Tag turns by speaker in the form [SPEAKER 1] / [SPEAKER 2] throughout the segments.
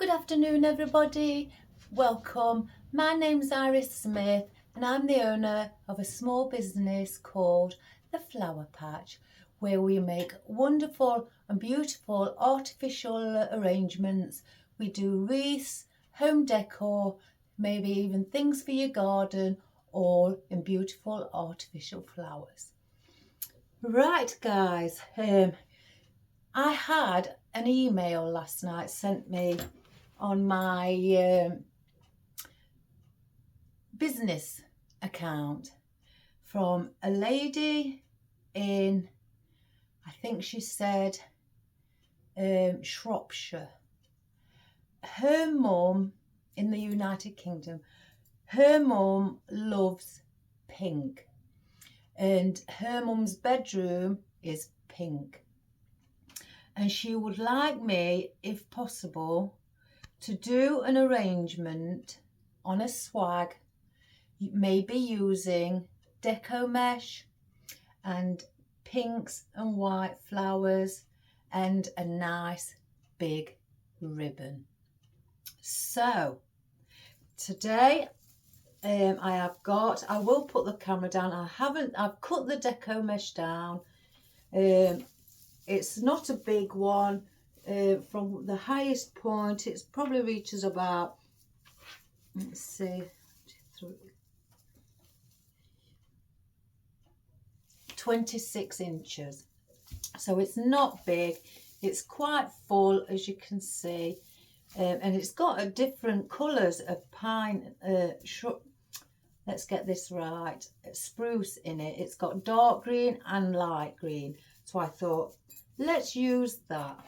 [SPEAKER 1] Good afternoon, everybody. Welcome. My name's Iris Smith and I'm the owner of a small business called The Flower Patch, where we make wonderful and beautiful artificial arrangements. We do wreaths, home decor, maybe even things for your garden, all in beautiful artificial flowers. Right, guys, I had an email last night sent me on my business account from a lady in, I think she said, Shropshire. Her mum in the United Kingdom, her mum loves pink and her mum's bedroom is pink. And she would like me, if possible, to do an arrangement on a swag, maybe using deco mesh and pinks and white flowers and a nice big ribbon. So today I will put the camera down. I've cut the deco mesh down. It's not a big one. From the highest point, it probably reaches about, let's see, 26 inches. So it's not big. It's quite full, as you can see, and it's got different colours of pine. Let's get this right. Spruce in it. It's got dark green and light green. So I thought, let's use that.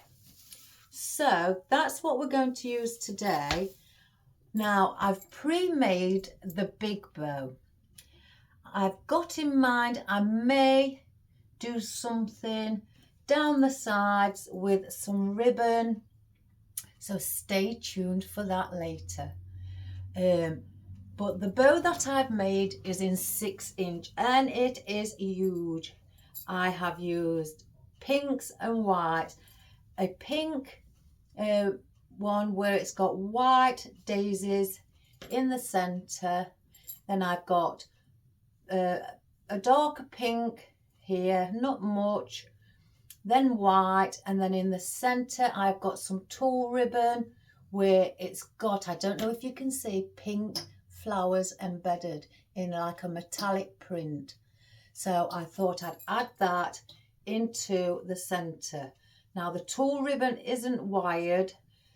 [SPEAKER 1] So that's what we're going to use today. Now I've pre-made the big bow. I've got in mind I may do something down the sides with some ribbon. So stay tuned for that later. But the bow that I've made is in 6-inch and it is huge. I have used pinks and white. A pink one where it's got white daisies in the centre. Then I've got a darker pink here, not much. Then white, and then in the centre I've got some tulle ribbon where it's got, I don't know if you can see, pink flowers embedded in like a metallic print. So I thought I'd add that into the centre. Now the tulle ribbon isn't wired,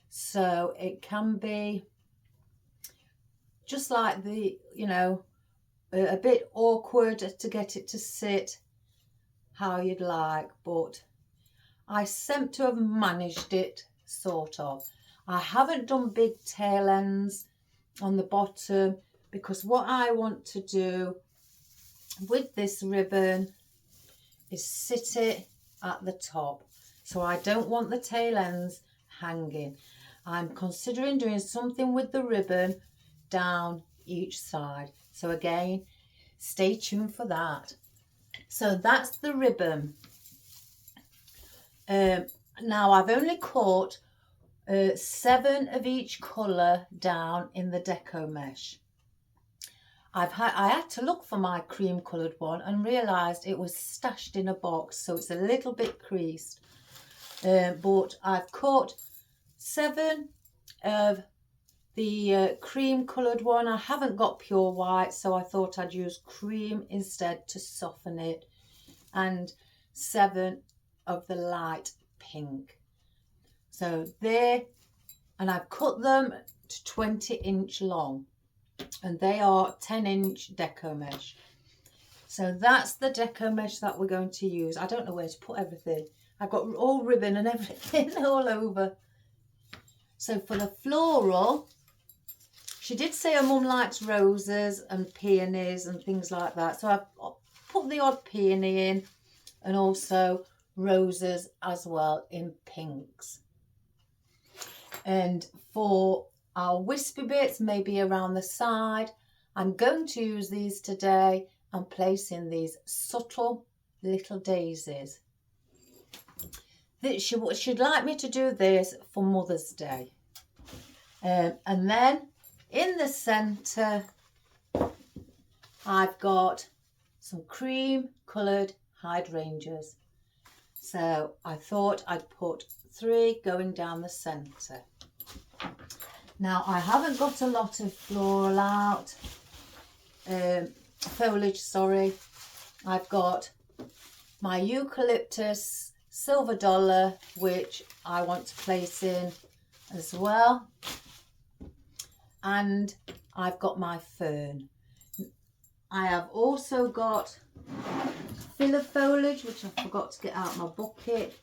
[SPEAKER 1] so it can be just like the, a bit awkward to get it to sit how you'd like, but I seem to have managed it, sort of. I haven't done big tail ends on the bottom because what I want to do with this ribbon is sit it at the top. So I don't want the tail ends hanging. I'm considering doing something with the ribbon down each side. So again, stay tuned for that. So that's the ribbon. Now I've only cut 7 of each colour down in the deco mesh. I had to look for my cream coloured one and realised it was stashed in a box, so it's a little bit creased. But I've cut 7 of the cream coloured one. I haven't got pure white, so I thought I'd use cream instead to soften it, and 7 of the light pink. So there, and I've cut them to 20-inch long, and they are 10-inch deco mesh. So that's the deco mesh that we're going to use. I don't know where to put everything. I've got all ribbon and everything all over. So for the floral, she did say her mum likes roses and peonies and things like that. So I've put the odd peony in and also roses as well in pinks. And for our wispy bits, maybe around the side, I'm going to use these today and place in these subtle little daisies. She'd like me to do this for Mother's Day. And then in the centre, I've got some cream coloured hydrangeas. So I thought I'd put 3 going down the centre. Now I haven't got a lot of floral out, foliage, sorry. I've got my eucalyptus silver dollar, which I want to place in as well. And I've got my fern. I have also got filler foliage, which I forgot to get out my bucket,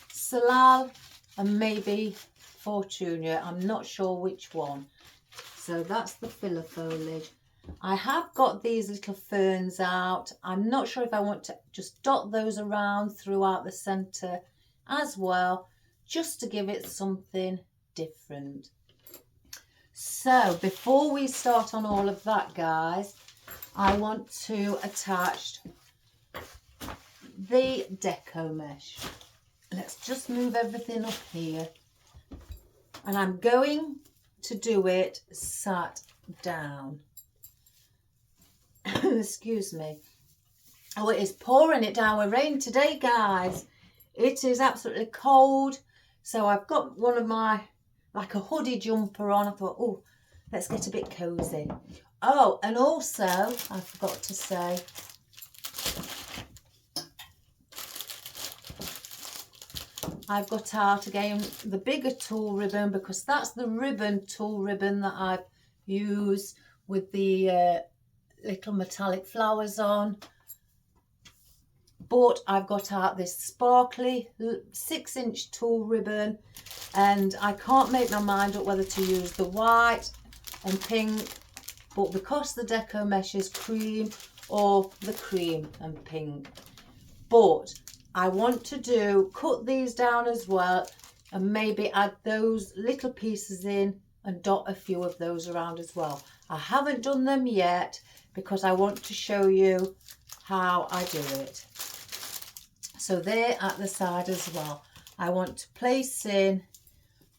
[SPEAKER 1] salal, and maybe Fortunia. I'm not sure which one. So that's the filler foliage. I have got these little ferns out. I'm not sure if I want to just dot those around throughout the centre as well, just to give it something different. So before we start on all of that, guys, I want to attach the Deco mesh. Let's just move everything up here. And I'm going to do it sat down. Excuse me. Oh, it is pouring it down with rain today, guys. It is absolutely cold. So I've got one of my, like a hoodie jumper on. I thought, oh, let's get a bit cozy. Oh, and also, I forgot to say, I've got out again the bigger tulle ribbon, because that's the ribbon, tulle ribbon, that I've used with the little metallic flowers on. But I've got out this sparkly 6-inch tulle ribbon, and I can't make my mind up whether to use the white and pink, but because the Deco mesh is cream, or the cream and pink. But I want to cut these down as well, and maybe add those little pieces in and dot a few of those around as well. I haven't done them yet because I want to show you how I do it. So they're at the side as well. I want to place in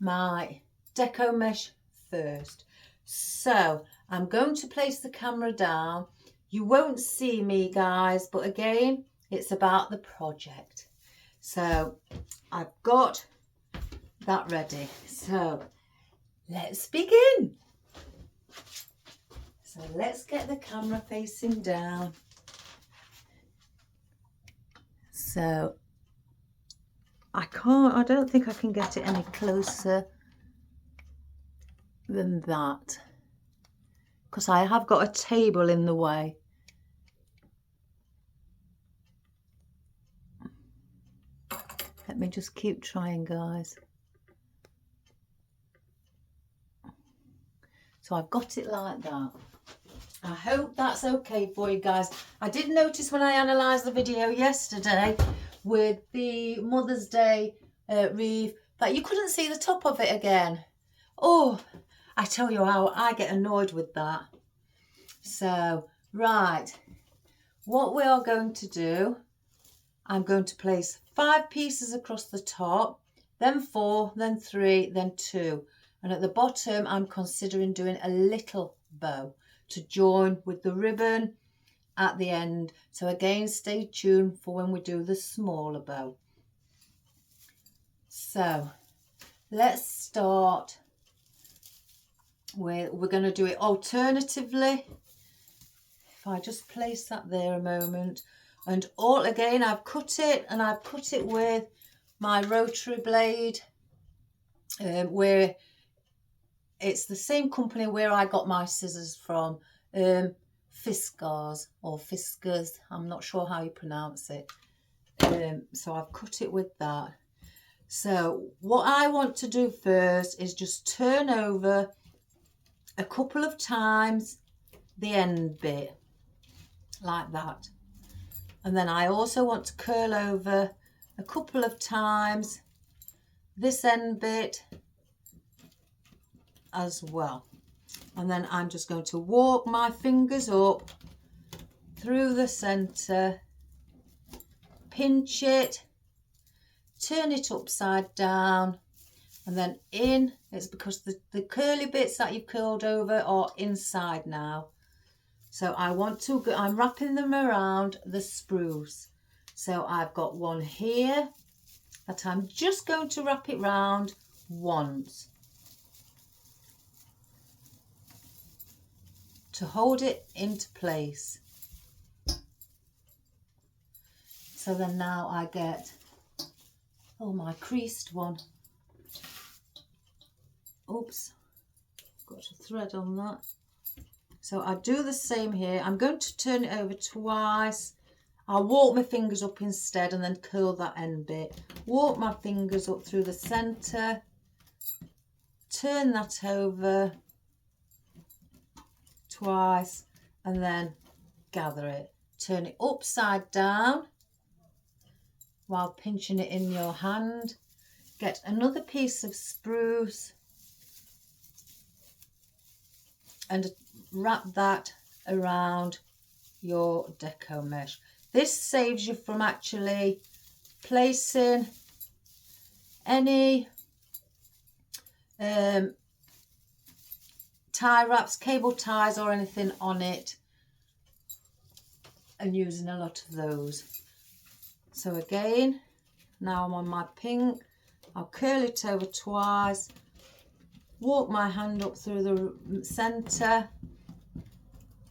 [SPEAKER 1] my Deco mesh first. So I'm going to place the camera down. You won't see me, guys, but again, it's about the project. So I've got that ready. So let's begin. So let's get the camera facing down. So I don't think I can get it any closer than that, because I have got a table in the way. Let me just keep trying, guys. So I've got it like that. I hope that's okay for you guys. I did notice when I analysed the video yesterday with the Mother's Day wreath that you couldn't see the top of it again. Oh, I tell you how I get annoyed with that. So, right, what we are going to do, I'm going to place 5 pieces across the top, then 4, then 3, then 2. And at the bottom, I'm considering doing a little bow to join with the ribbon at the end. So again, stay tuned for when we do the smaller bow. So let's start with, we're going to do it alternatively. If I just place that there a moment. And all again, I've cut it, and I've cut it with my rotary blade, where it's the same company where I got my scissors from, Fiskars or Fiskars, I'm not sure how you pronounce it. So I've cut it with that. So what I want to do first is just turn over a couple of times the end bit, like that. And then I also want to curl over a couple of times this end bit as well. And then I'm just going to walk my fingers up through the centre, pinch it, turn it upside down, And then in, it's because the curly bits that you've curled over are inside now. So I'm wrapping them around the spruce. So I've got one here that I'm just going to wrap it round once to hold it into place. So then now I get, oh, my creased one. Oops, got a thread on that. So I do the same here. I'm going to turn it over twice. I'll walk my fingers up instead and then curl that end bit. Walk my fingers up through the centre. Turn that over twice and then gather it. Turn it upside down while pinching it in your hand. Get another piece of spruce and wrap that around your deco mesh. This saves you from actually placing any tie wraps, cable ties or anything on it and using a lot of those. So again, now I'm on my pink, I'll curl it over twice, walk my hand up through the centre,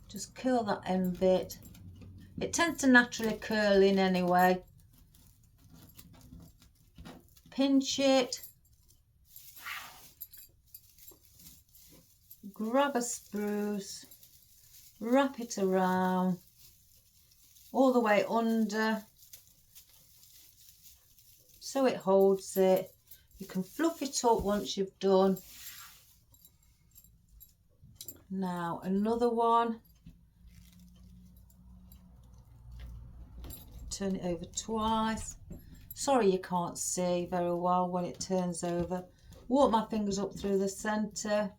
[SPEAKER 1] just curl that end bit. It tends to naturally curl in anyway. Pinch it, grab a spruce, wrap it around all the way under so it holds it. You can fluff it up once you've done. Now another one. Turn it over twice. Sorry you can't see very well when it turns over. Walk my fingers up through the centre.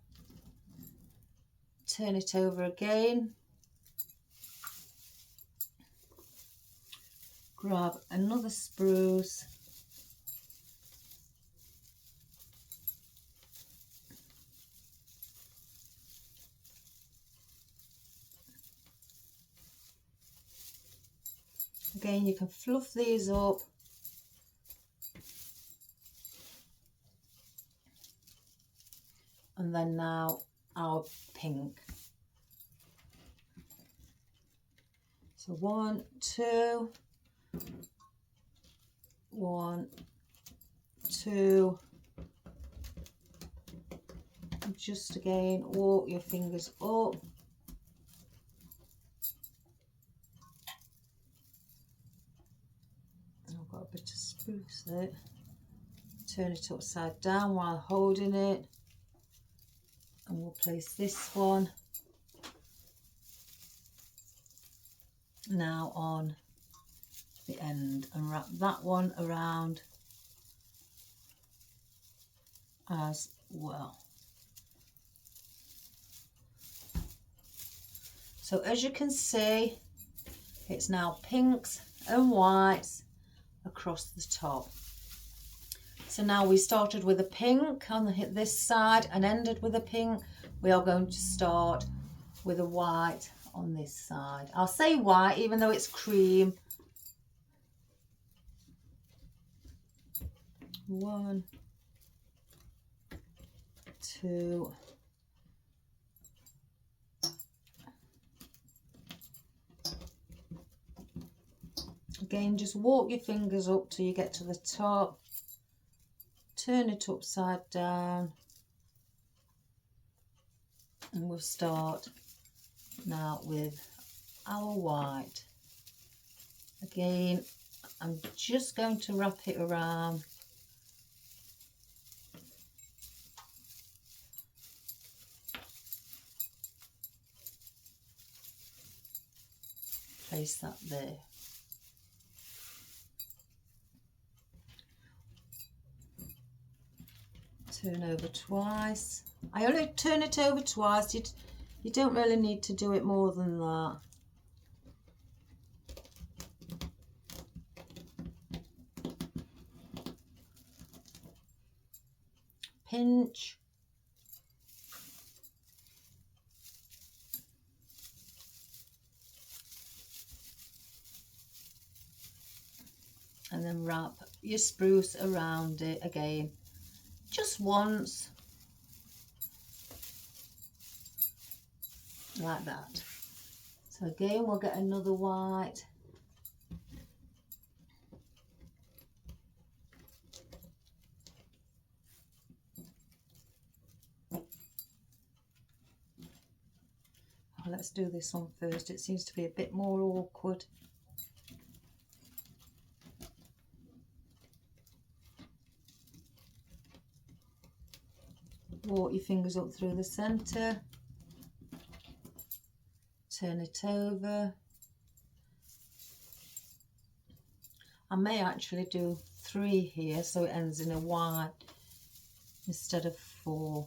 [SPEAKER 1] Turn it over again. Grab another spruce. Again, you can fluff these up. And then now our pink. So 1, 2, 1, 2. And just again, walk your fingers up. I've got a bit of spruce there. Turn it upside down while holding it. And we'll place this one now on the end and wrap that one around as well. So as you can see, it's now pinks and whites across the top. So now we started with a pink on this side and ended with a pink. We are going to start with a white on this side. I'll say white even though it's cream. 1, 2, again, just walk your fingers up till you get to the top. Turn it upside down. And we'll start now with our white. Again, I'm just going to wrap it around. Place that there. Turn over twice. I only turn it over twice. You don't really need to do it more than that. pinch. And then wrap your spruce around it again, just once, like that. So again, we'll get another white. Oh, let's do this one first. It seems to be a bit more awkward. Walk your fingers up through the centre, turn it over. I may actually do 3 here so it ends in a white instead of 4.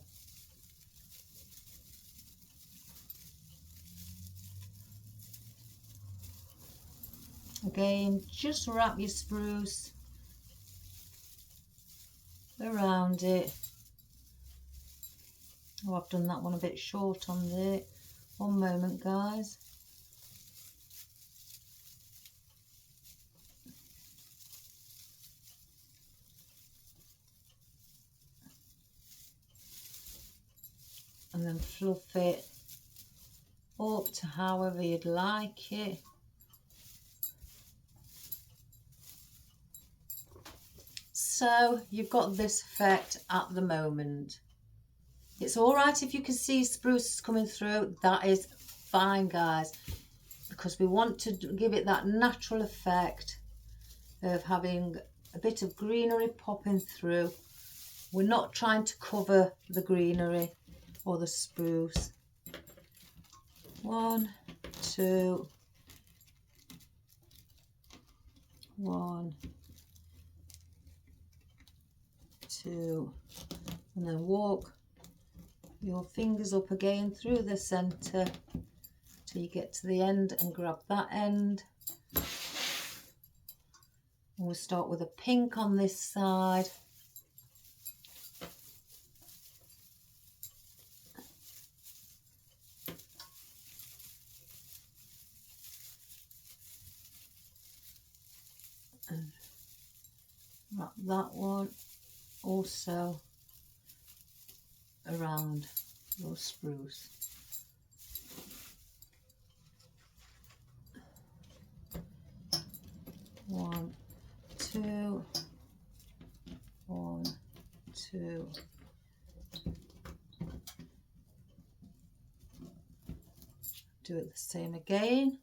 [SPEAKER 1] Again, just wrap your spruce around it. Oh, I've done that one a bit short on there. One moment, guys. And then fluff it up to however you'd like it. So you've got this effect at the moment. It's all right if you can see spruces coming through. That is fine, guys, because we want to give it that natural effect of having a bit of greenery popping through. We're not trying to cover the greenery or the spruce. 1, 2, 1, 2, and then walk your fingers up again through the centre till you get to the end and grab that end. And we'll start with a pink on this side. And wrap that one also around your spruce. One, two, 1, 2. Do it the same again.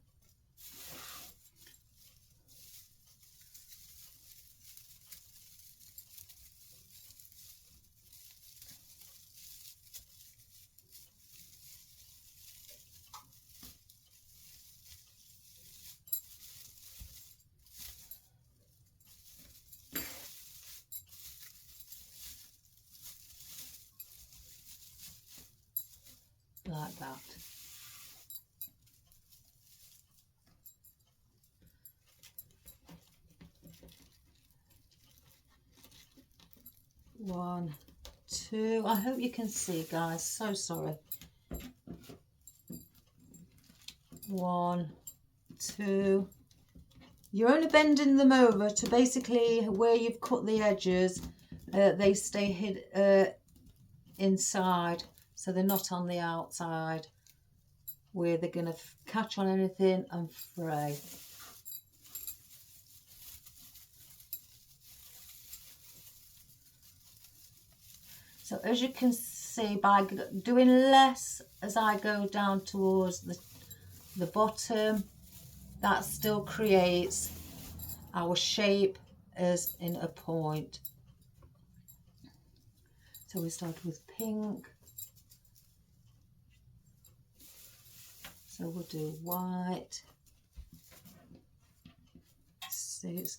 [SPEAKER 1] Like that. One, 2. I hope you can see, guys. So sorry. 1, 2. You're only bending them over to basically where you've cut the edges. They stay hid inside, so they're not on the outside where they're going to catch on anything and fray. So as you can see, by doing less as I go down towards the bottom, that still creates our shape as in a point. So we start with pink. So we'll do white. See, it's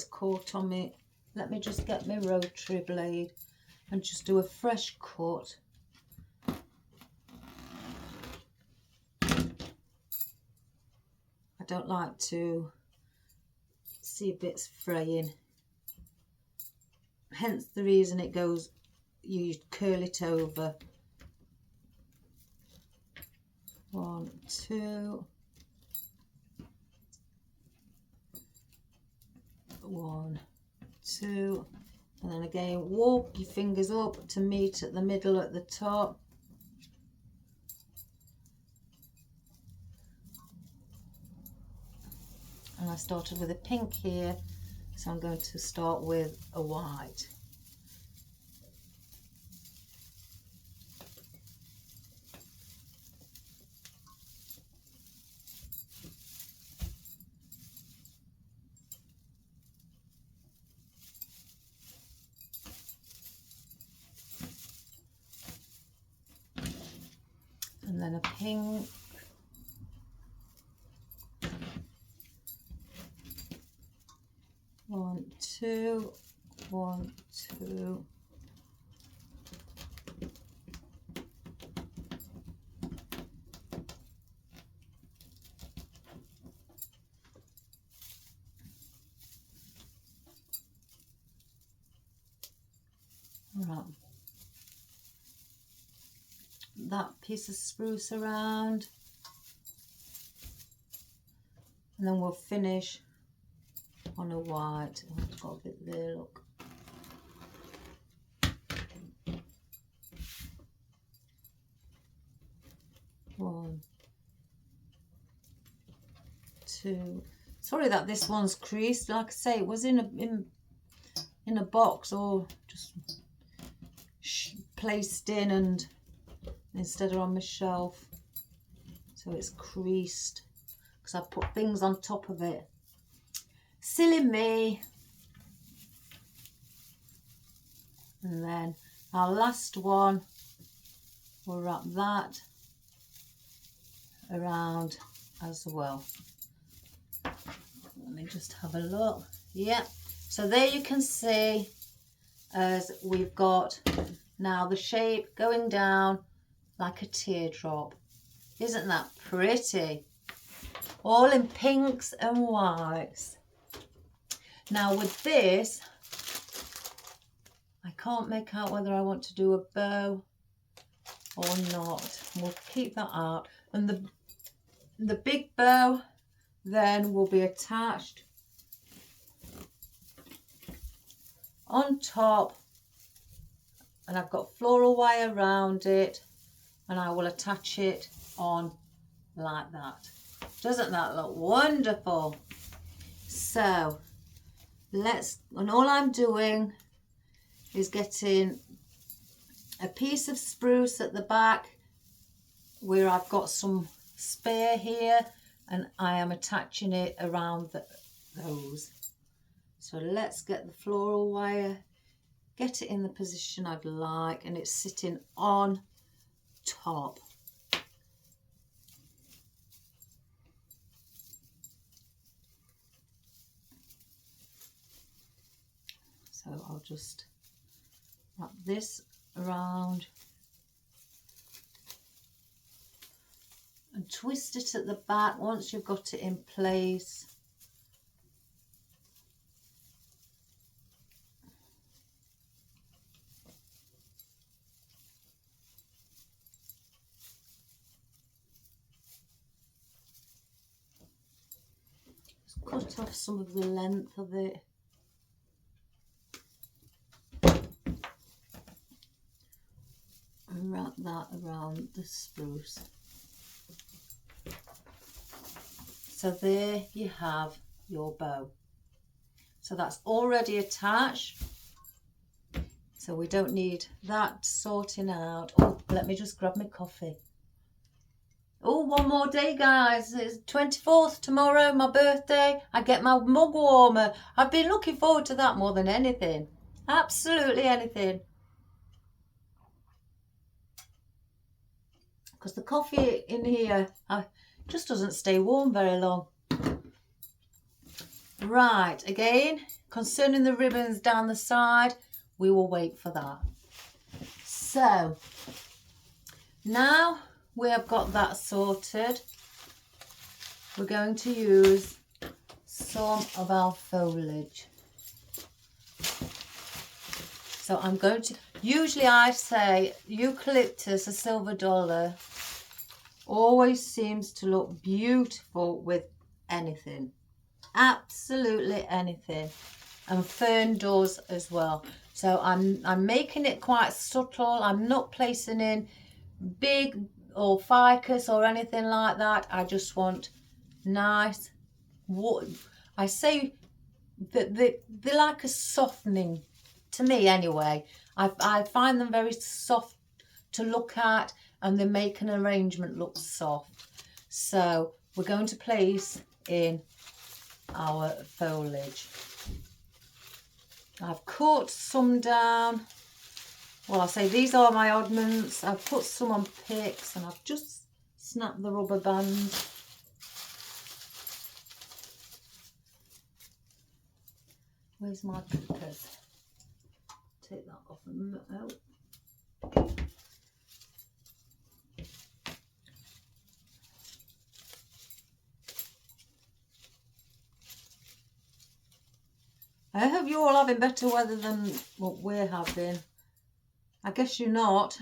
[SPEAKER 1] caught on me. Let me just get my rotary blade and just do a fresh cut. I don't like to see bits fraying. Hence the reason it goes you curl it over. 1, 2, 1, 2, and then again walk your fingers up to meet at the middle at the top. And I started with a pink here, so I'm going to start with a white. And then a pink. One, two, 1, 2. Right. That piece of spruce around, and then we'll finish on a white. Oh, it's got a bit there, look. One, 2. Sorry that this one's creased. Like I say, it was in a box, or just placed in and instead of on my shelf, so it's creased because I put things on top of it. Silly me. And then our last one, we'll wrap that around as well. Let me just have a look. Yeah, so there you can see as we've got now the shape going down like a teardrop. Isn't that pretty? All in pinks and whites. Now with this, I can't make out whether I want to do a bow or not. We'll keep that out. And the big bow then will be attached on top, and I've got floral wire around it, and I will attach it on like that. Doesn't that look wonderful? So and all I'm doing is getting a piece of spruce at the back where I've got some spare here, and I am attaching it around those. So let's get the floral wire, get it in the position I'd like, and it's sitting on top. So I'll just wrap this around and twist it at the back once you've got it in place. Just cut off some of the length of it. And wrap that around the spruce. So there you have your bow. So that's already attached. So we don't need that sorting out. Oh, let me just grab my coffee. Oh, one more day, guys. It's 24th tomorrow, my birthday. I get my mug warmer. I've been looking forward to that more than anything. Absolutely anything. Because the coffee in here just doesn't stay warm very long. Right, again, concerning the ribbons down the side, we will wait for that. So, now we have got that sorted, we're going to use some of our foliage. So I'm going to, Usually I say eucalyptus, a silver dollar, always seems to look beautiful with anything. Absolutely anything. And fern does as well. So I'm making it quite subtle. I'm not placing in big or ficus or anything like that. I just want nice wood. I say that they're like a softening to me anyway. I find them very soft to look at, and they make an arrangement look soft. So we're going to place in our foliage. I've cut some down. Well, I say these are my oddments. I've put some on picks and I've just snapped the rubber band. Where's my pickers? Take that off and out. I hope you're all having better weather than what we're having. I guess you're not.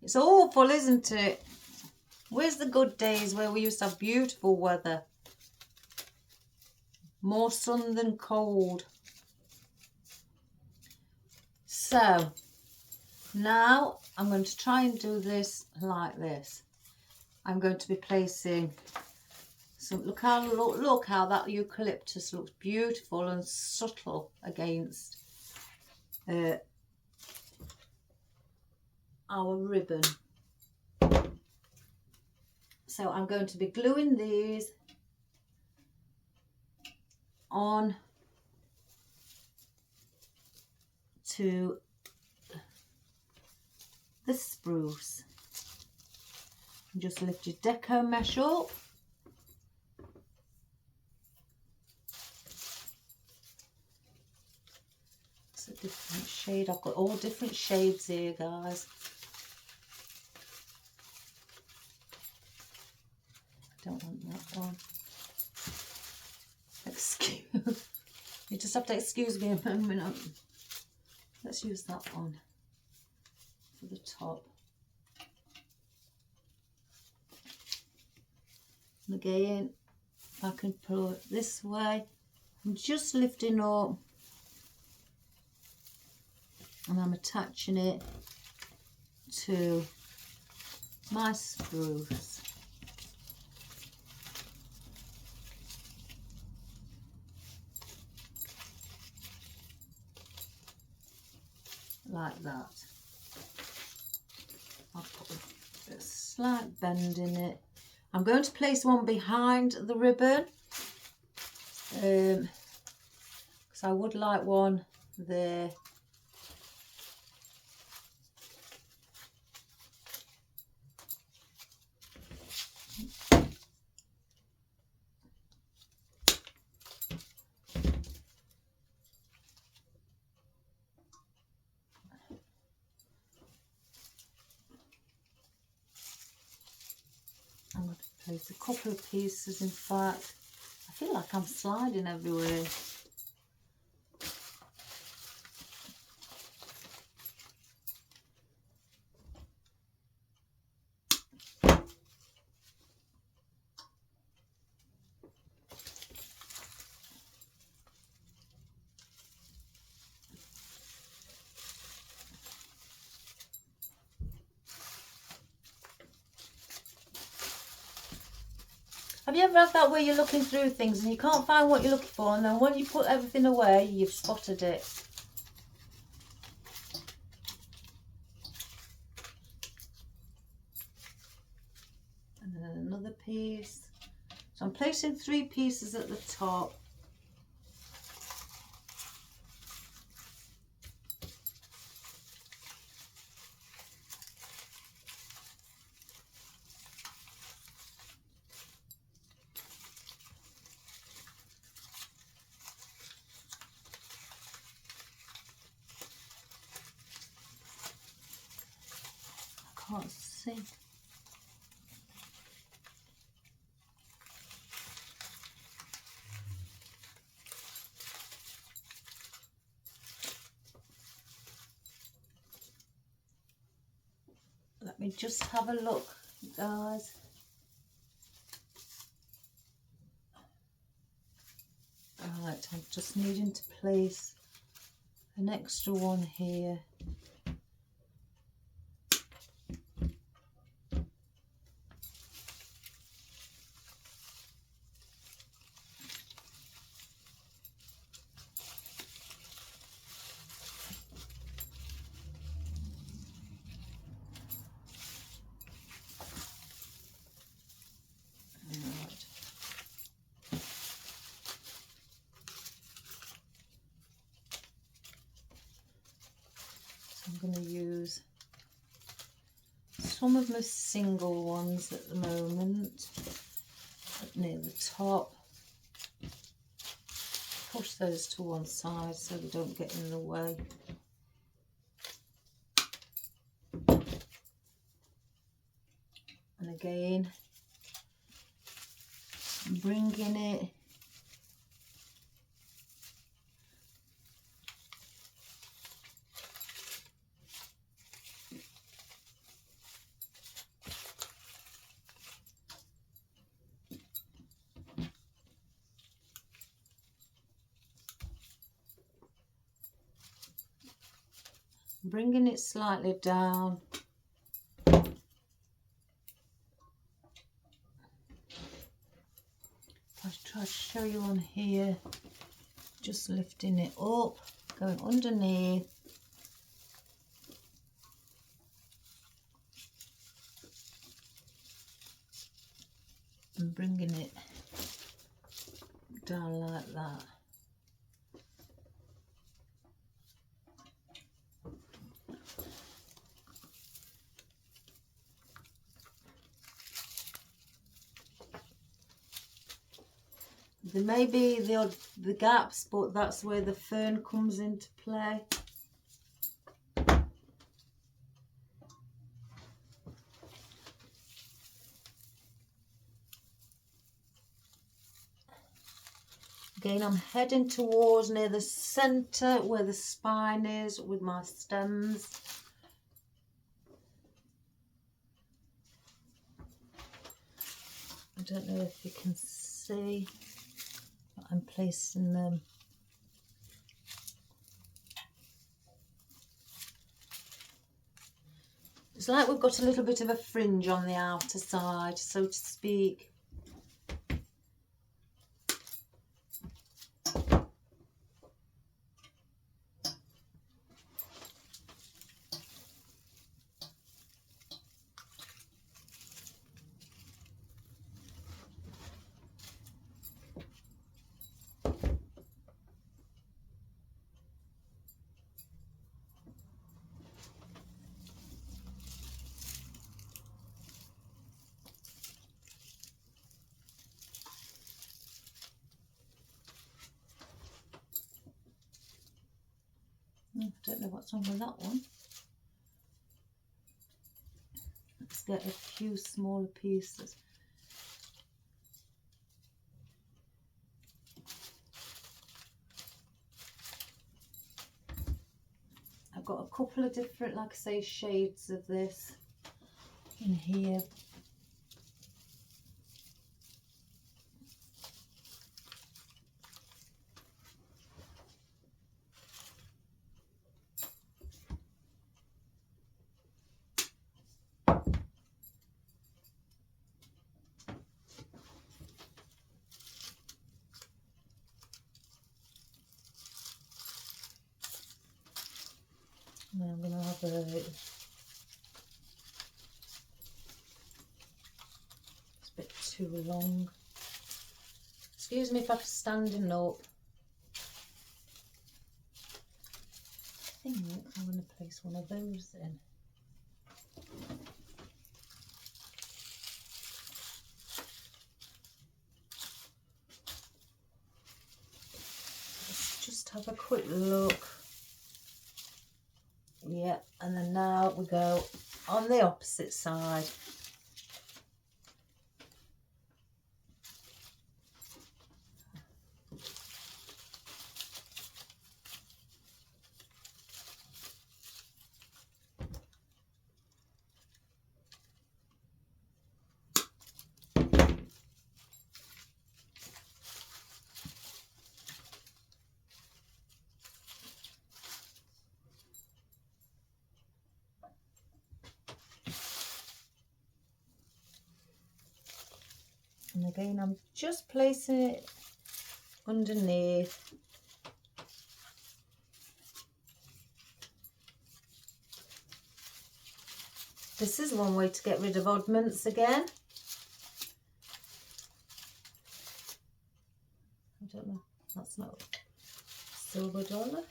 [SPEAKER 1] It's awful, isn't it? Where's the good days where we used to have beautiful weather? More sun than cold. So now I'm going to try and do this like this. I'm going to be placing some, look how that eucalyptus looks beautiful and subtle against our ribbon. So I'm going to be gluing these on to the spruce. And just lift your Deco mesh up. It's a different shade. I've got all different shades here, guys. I don't want that one. Excuse. You just have to excuse me a moment. Let's use that one for the top. And again, I can pull it this way. I'm just lifting up and I'm attaching it to my spruce. Like that. I'll put a slight bend in it. I'm going to place one behind the ribbon because I would like one there. I'm going to place a couple of pieces, in fact. I feel like I'm sliding everywhere. Have you ever had that where you're looking through things and you can't find what you're looking for, and then when you put everything away, you've spotted it? And then another piece. So I'm placing 3 pieces at the top. I can't see. me just have a look, guys. Right, I'm just needing to place an extra one here. I'm going to use some of my single ones at the moment, up near the top. Push those to one side so they don't get in the way. And again, bringing it slightly down. I'll try to show you on here, just lifting it up, going underneath. And bringing it down like that. There may be the gaps, but that's where the fern comes into play. Again, I'm heading towards near the centre where the spine is with my stems. I don't know if you can see, but I'm placing them. It's like we've got a little bit of a fringe on the outer side, so to speak. I don't know what's wrong with that one. Let's get a few smaller pieces. I've got a couple of different, like I say, shades of this in here. And I'm going to have it's a bit too long. Excuse me if I'm standing up. I think I'm going to place one of those in. Let's just have a quick look. Yeah, and then now we go on the opposite side. And again, I'm just placing it underneath. This is one way to get rid of oddments again. I don't know, that's not silver dollar.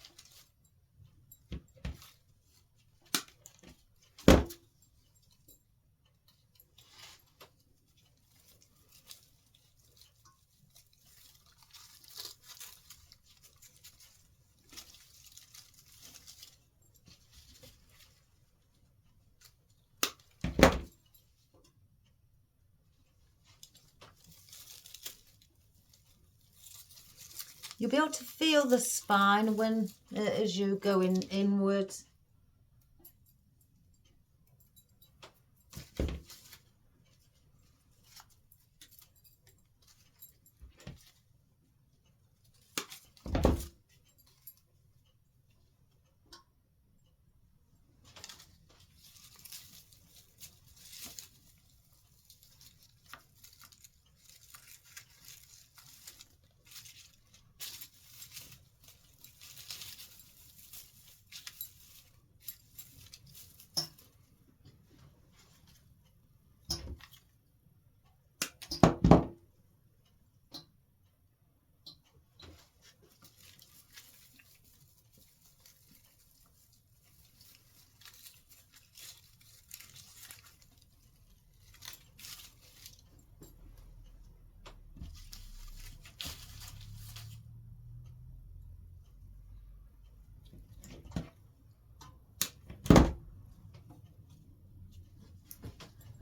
[SPEAKER 1] You'll be able to feel the spine when as you go inwards.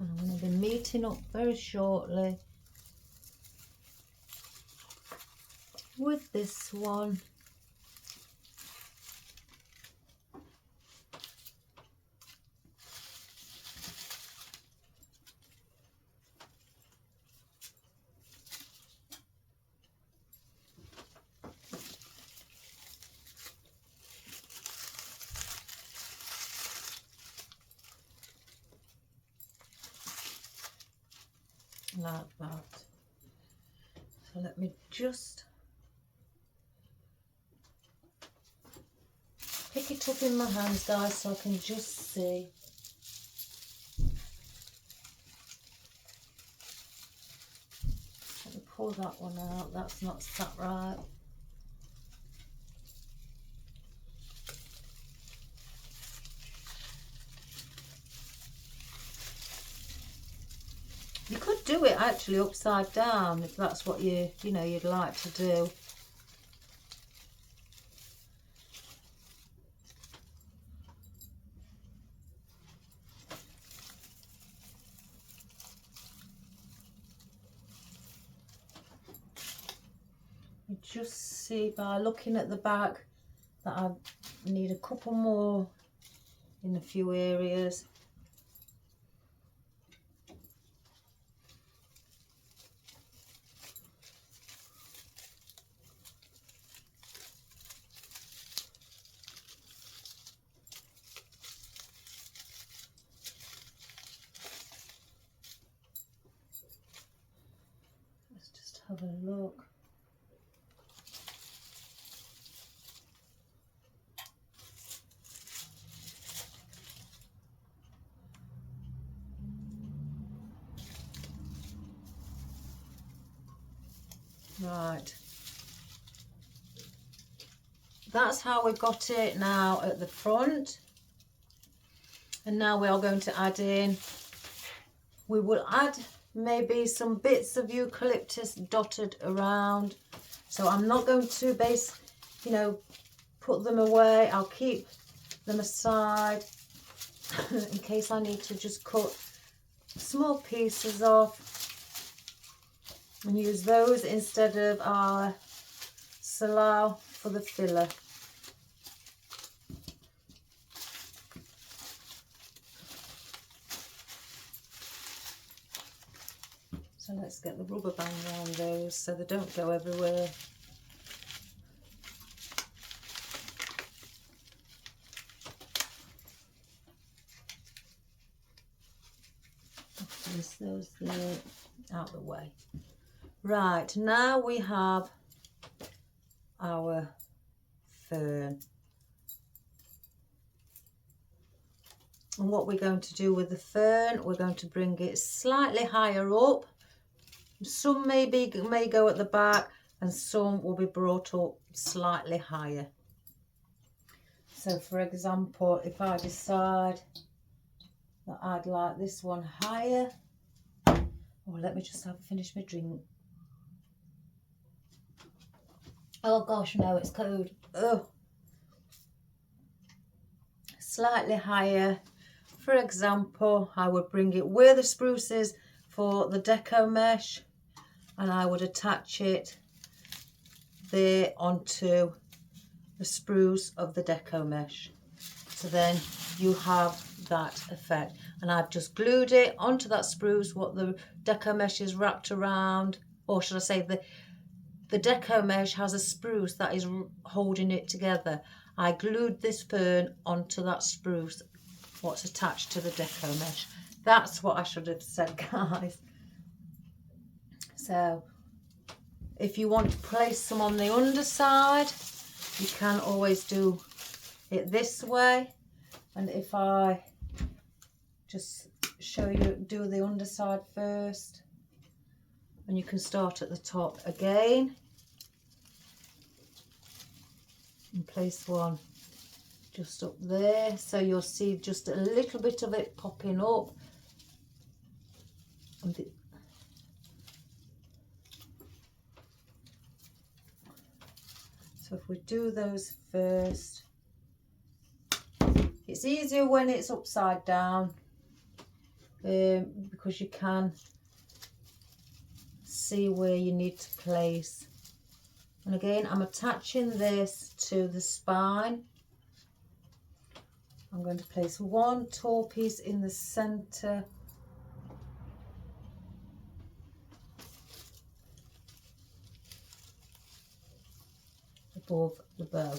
[SPEAKER 1] I'm going to be meeting up very shortly with this one. Like that. So let me just pick it up in my hands, guys, so I can just see. Let me pull that one out, that's not sat right. You could do it actually upside down if that's what you'd like to do. You just see by looking at the back that I need a couple more in a few areas. Let's just have a look. Right, that's how we've got it now at the front. And now we are going to add in, we will add maybe some bits of eucalyptus dotted around. So I'm not going to put them away. I'll keep them aside in case I need to just cut small pieces off and use those instead of our salal for the filler. So let's get the rubber band around those so they don't go everywhere. Place those there out the way. Right, now we have our fern. And what we're going to do with the fern, we're going to bring it slightly higher up. Some may go at the back and some will be brought up slightly higher. So for example, if I decide that I'd like this one higher, oh, let me just finish my drink. Oh gosh, no, it's cold. Oh, slightly higher. For example, I would bring it where the spruce is for the deco mesh, and I would attach it there onto the spruce of the deco mesh. So then you have that effect. And I've just glued it onto that spruce, what the deco mesh is wrapped around, or should I say the deco mesh has a spruce that is holding it together. I glued this fern onto that spruce, what's attached to the deco mesh. That's what I should have said, guys. So if you want to place some on the underside, you can always do it this way. And if I just show you, do the underside first, and you can start at the top again and place one just up there, so you'll see just a little bit of it popping up. So if we do those first, it's easier when it's upside down, because you can see where you need to place. And again, I'm attaching this to the spine. I'm going to place one tall piece in the center above the bow.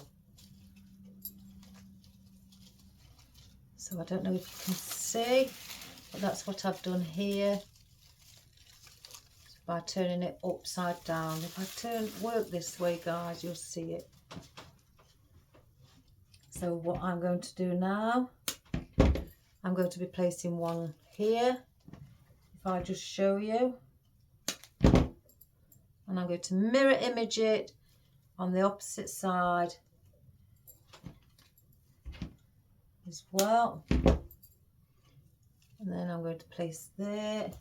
[SPEAKER 1] So I don't know if you can see, but that's what I've done here by turning it upside down. If I work this way, guys, you'll see it. So what I'm going to do now, I'm going to be placing one here. If I just show you, and I'm going to mirror image it on the opposite side as well. And then I'm going to place there.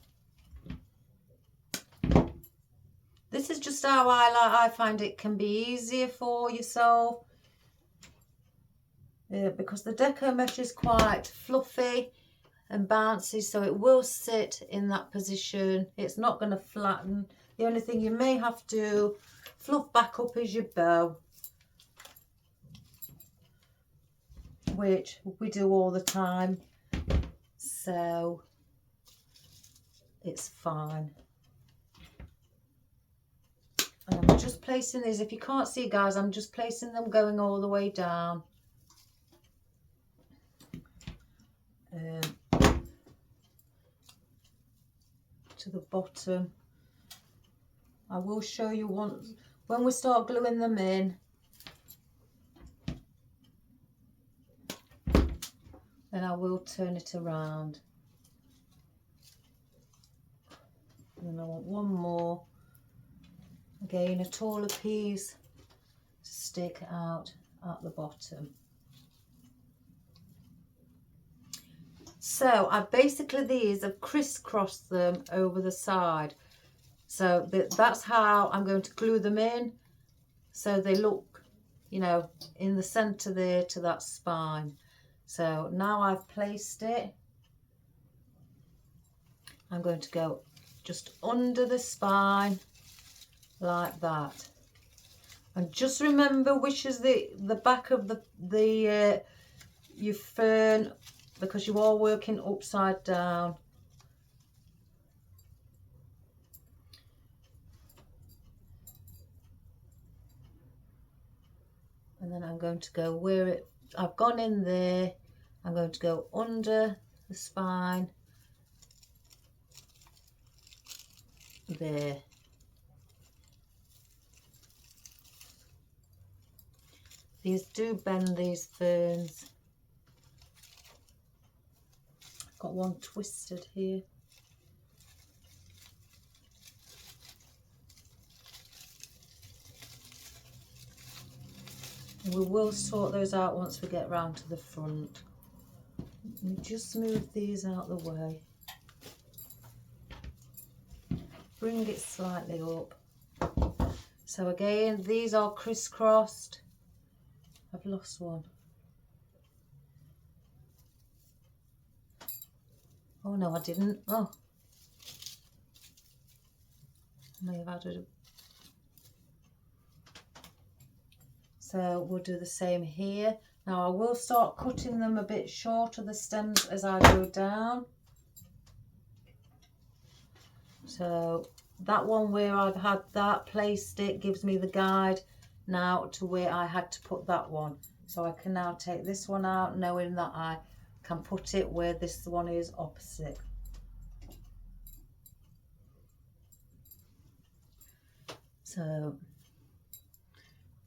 [SPEAKER 1] This is just how I find it can be easier for yourself. Because the deco mesh is quite fluffy and bouncy, so it will sit in that position. It's not going to flatten. The only thing you may have to fluff back up is your bow, which we do all the time, so it's fine. And I'm just placing these. If you can't see, guys, I'm just placing them going all the way down. To the bottom. I will show you once when we start gluing them in. Then I will turn it around. And then I want one more. Again, a taller piece to stick out at the bottom. So I basically, these have crisscrossed them over the side. So that's how I'm going to glue them in. So they look, you know, in the center there to that spine. So now I've placed it, I'm going to go just under the spine like that. And just remember which is the back of your fern, because you are working upside down. And then I'm going to go where I've gone in there, I'm going to go under the spine there. These do bend, these ferns. Got one twisted here. We will sort those out once we get round to the front. Let me just move these out the way. Bring it slightly up. So again, these are crisscrossed. I've lost one. Oh no, I didn't. Oh, I may have added a... So we'll do the same here. Now I will start cutting them a bit shorter, the stems, as I go down. So that one where I've had that placed, it gives me the guide now to where I had to put that one. So I can now take this one out, knowing that I can put it where this one is opposite. So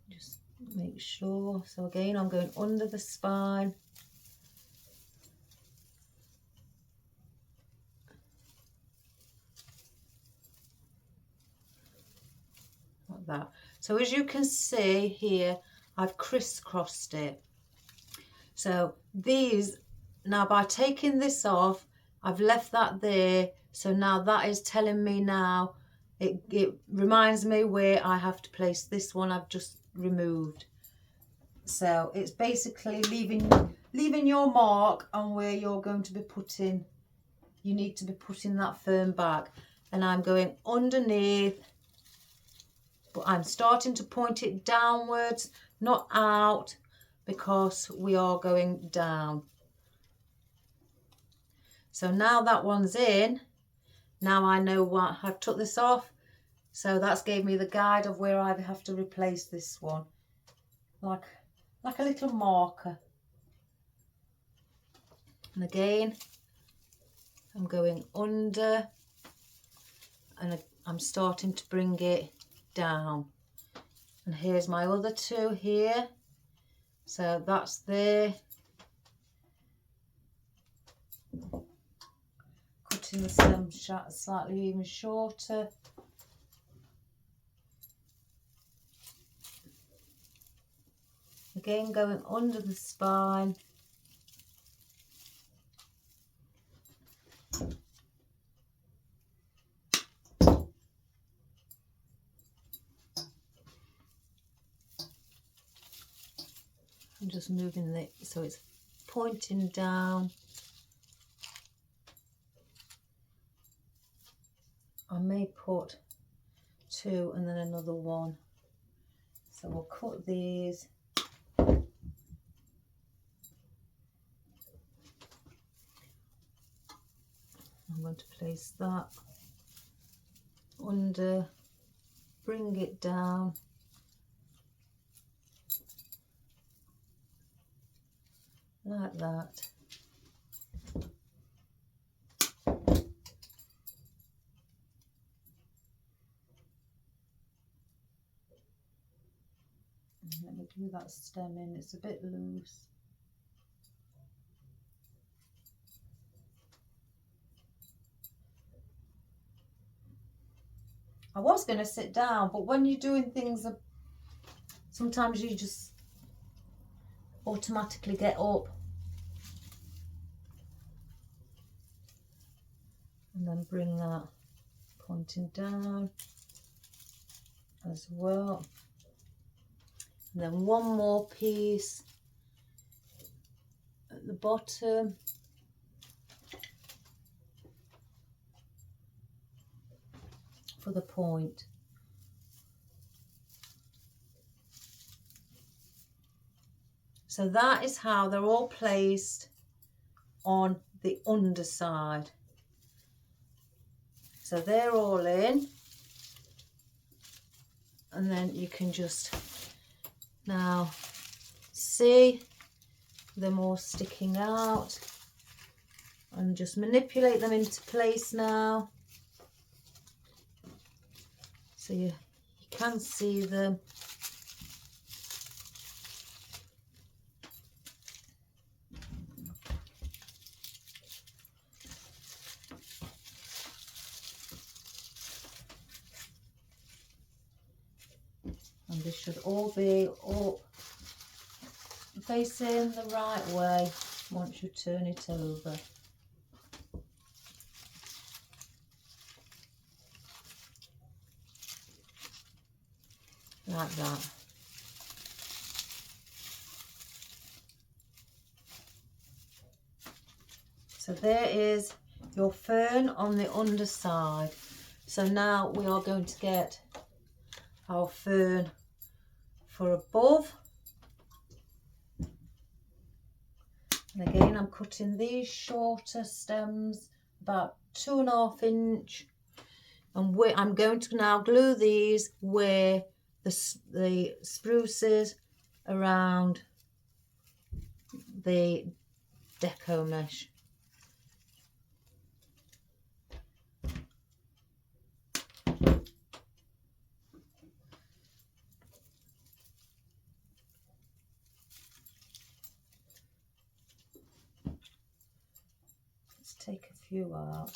[SPEAKER 1] just make sure. So again, I'm going under the spine. Like that. So as you can see here, I've crisscrossed it. So these, now by taking this off, I've left that there. So now that is telling me now, it reminds me where I have to place this one I've just removed. So it's basically leaving your mark on where you're going to be putting, you need to be putting that fern back. And I'm going underneath, but I'm starting to point it downwards, not out, because we are going down. So now that one's in, now I know what I've took this off. So that's gave me the guide of where I have to replace this one, like a little marker. And again, I'm going under, and I'm starting to bring it down. And here's my other two here. So that's there. Cutting the stem slightly even shorter. Again, going under the spine. I'm just moving it so it's pointing down. I may put two and then another one. So we'll cut these. I'm going to place that under, bring it down. Like that. Let me do that stem in, it's a bit loose. I was going to sit down, but when you're doing things, sometimes you just automatically get up. And then bring that pointing down as well. And then one more piece at the bottom. For the point. So that is how they're all placed on the underside. So they're all in, and then you can just now see them all sticking out, and just manipulate them into place now. So you can see them. And they should all be facing the right way once you turn it over. Like that. So there is your fern on the underside. So now we are going to get our fern for above. And again, I'm cutting these shorter stems, about 2.5 inch. And I'm going to now glue these where the spruces around the deco mesh. Let's take a few out.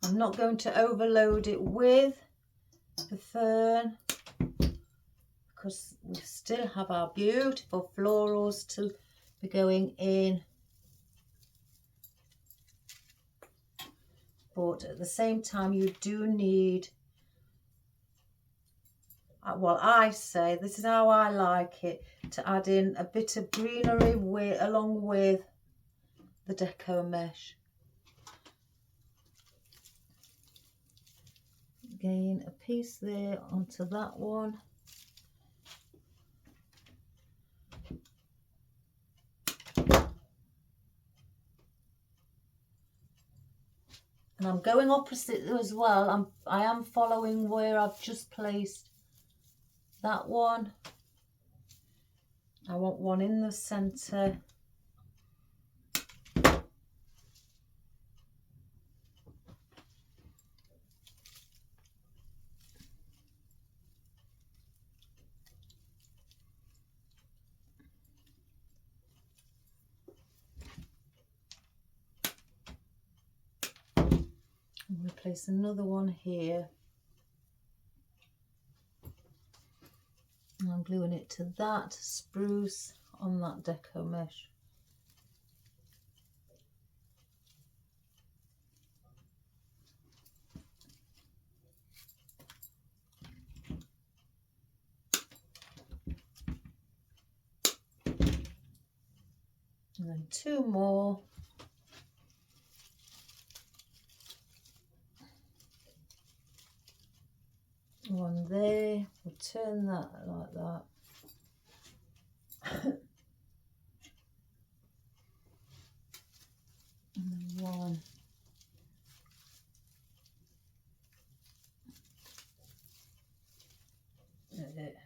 [SPEAKER 1] I'm not going to overload it with the fern because we still have our beautiful florals to be going in. But at the same time, you do need, well, I say, this is how I like it, to add in a bit of greenery along with the deco mesh. Again, a piece there onto that one. And I'm going opposite as well. I am following where I've just placed that one. I want one in the centre. I'm going to place another one here. And I'm gluing it to that spruce on that deco mesh. And then 2 more. One there, we'll turn that like that. And then one. That's it.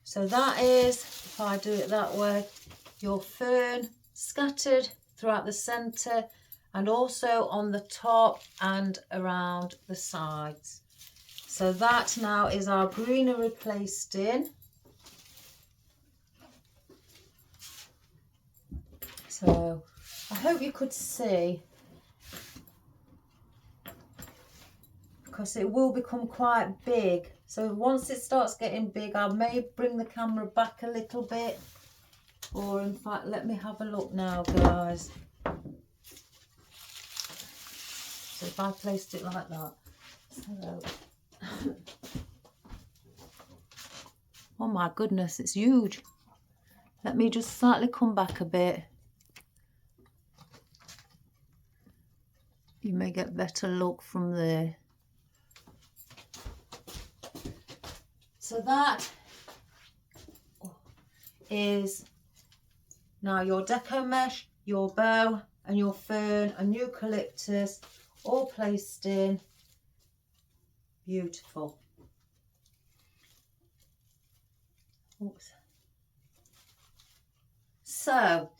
[SPEAKER 1] So that is, if I do it that way, your fern scattered throughout the centre and also on the top and around the sides. So that now is our greenery placed in. So I hope you could see, because it will become quite big. So once it starts getting big, I may bring the camera back a little bit, or in fact, let me have a look now, guys. So if I placed it like that, so oh my goodness, it's huge. Let me just slightly come back a bit. You may get better look from there. So that is now your deco mesh, your bow and your fern and eucalyptus all placed in. Beautiful. Oops. So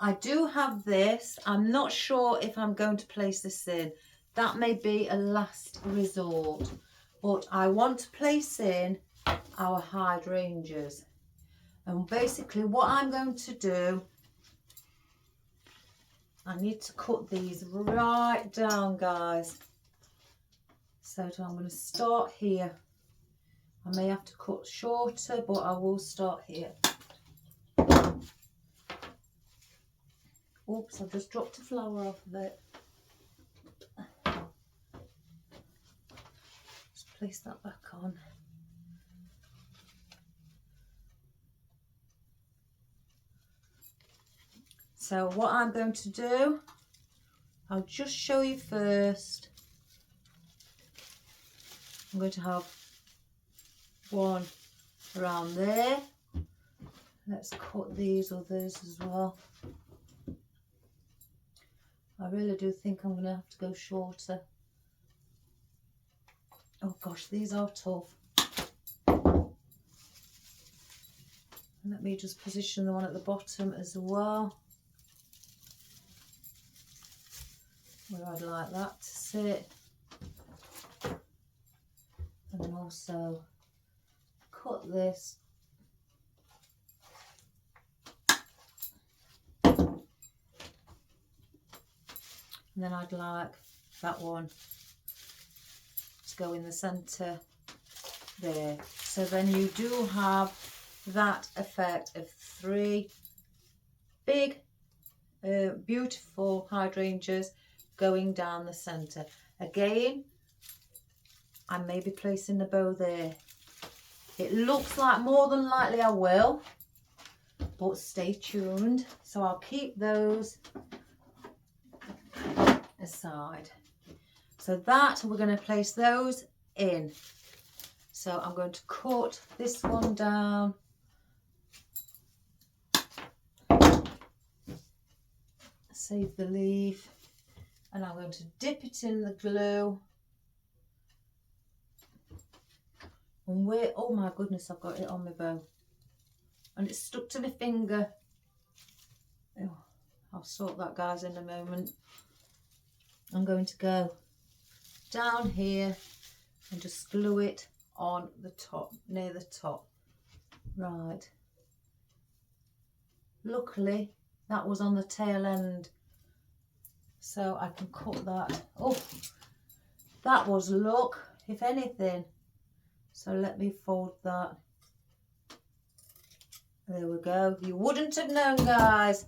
[SPEAKER 1] I do have this. I'm not sure if I'm going to place this in. That may be a last resort, but I want to place in our hydrangeas. And basically what I'm going to do, I need to cut these right down, guys. So I'm going to start here. I may have to cut shorter, but I will start here. Oops, I've just dropped a flower off of it. Just place that back on. So what I'm going to do, I'll just show you first. I'm going to have one around there. Let's cut these others as well. I really do think I'm going to have to go shorter. Oh gosh, these are tough. Let me just position the one at the bottom as well, where I'd like that to sit. And then also cut this. And then I'd like that one to go in the centre there. So then you do have that effect of 3 big, beautiful hydrangeas going down the centre. Again, I may be placing the bow there. It looks like more than likely I will, but stay tuned. So I'll keep those aside. So that we're going to place those in. So I'm going to cut this one down. Save the leaf. And I'm going to dip it in the glue. And where, oh my goodness, I've got it on my bow. And it's stuck to my finger. Oh, I'll sort that, guys, in a moment. I'm going to go down here and just glue it on the top, near the top. Right. Luckily, that was on the tail end, so I can cut that. Oh, that was luck, if anything. So let me fold that. There we go. You wouldn't have known, guys.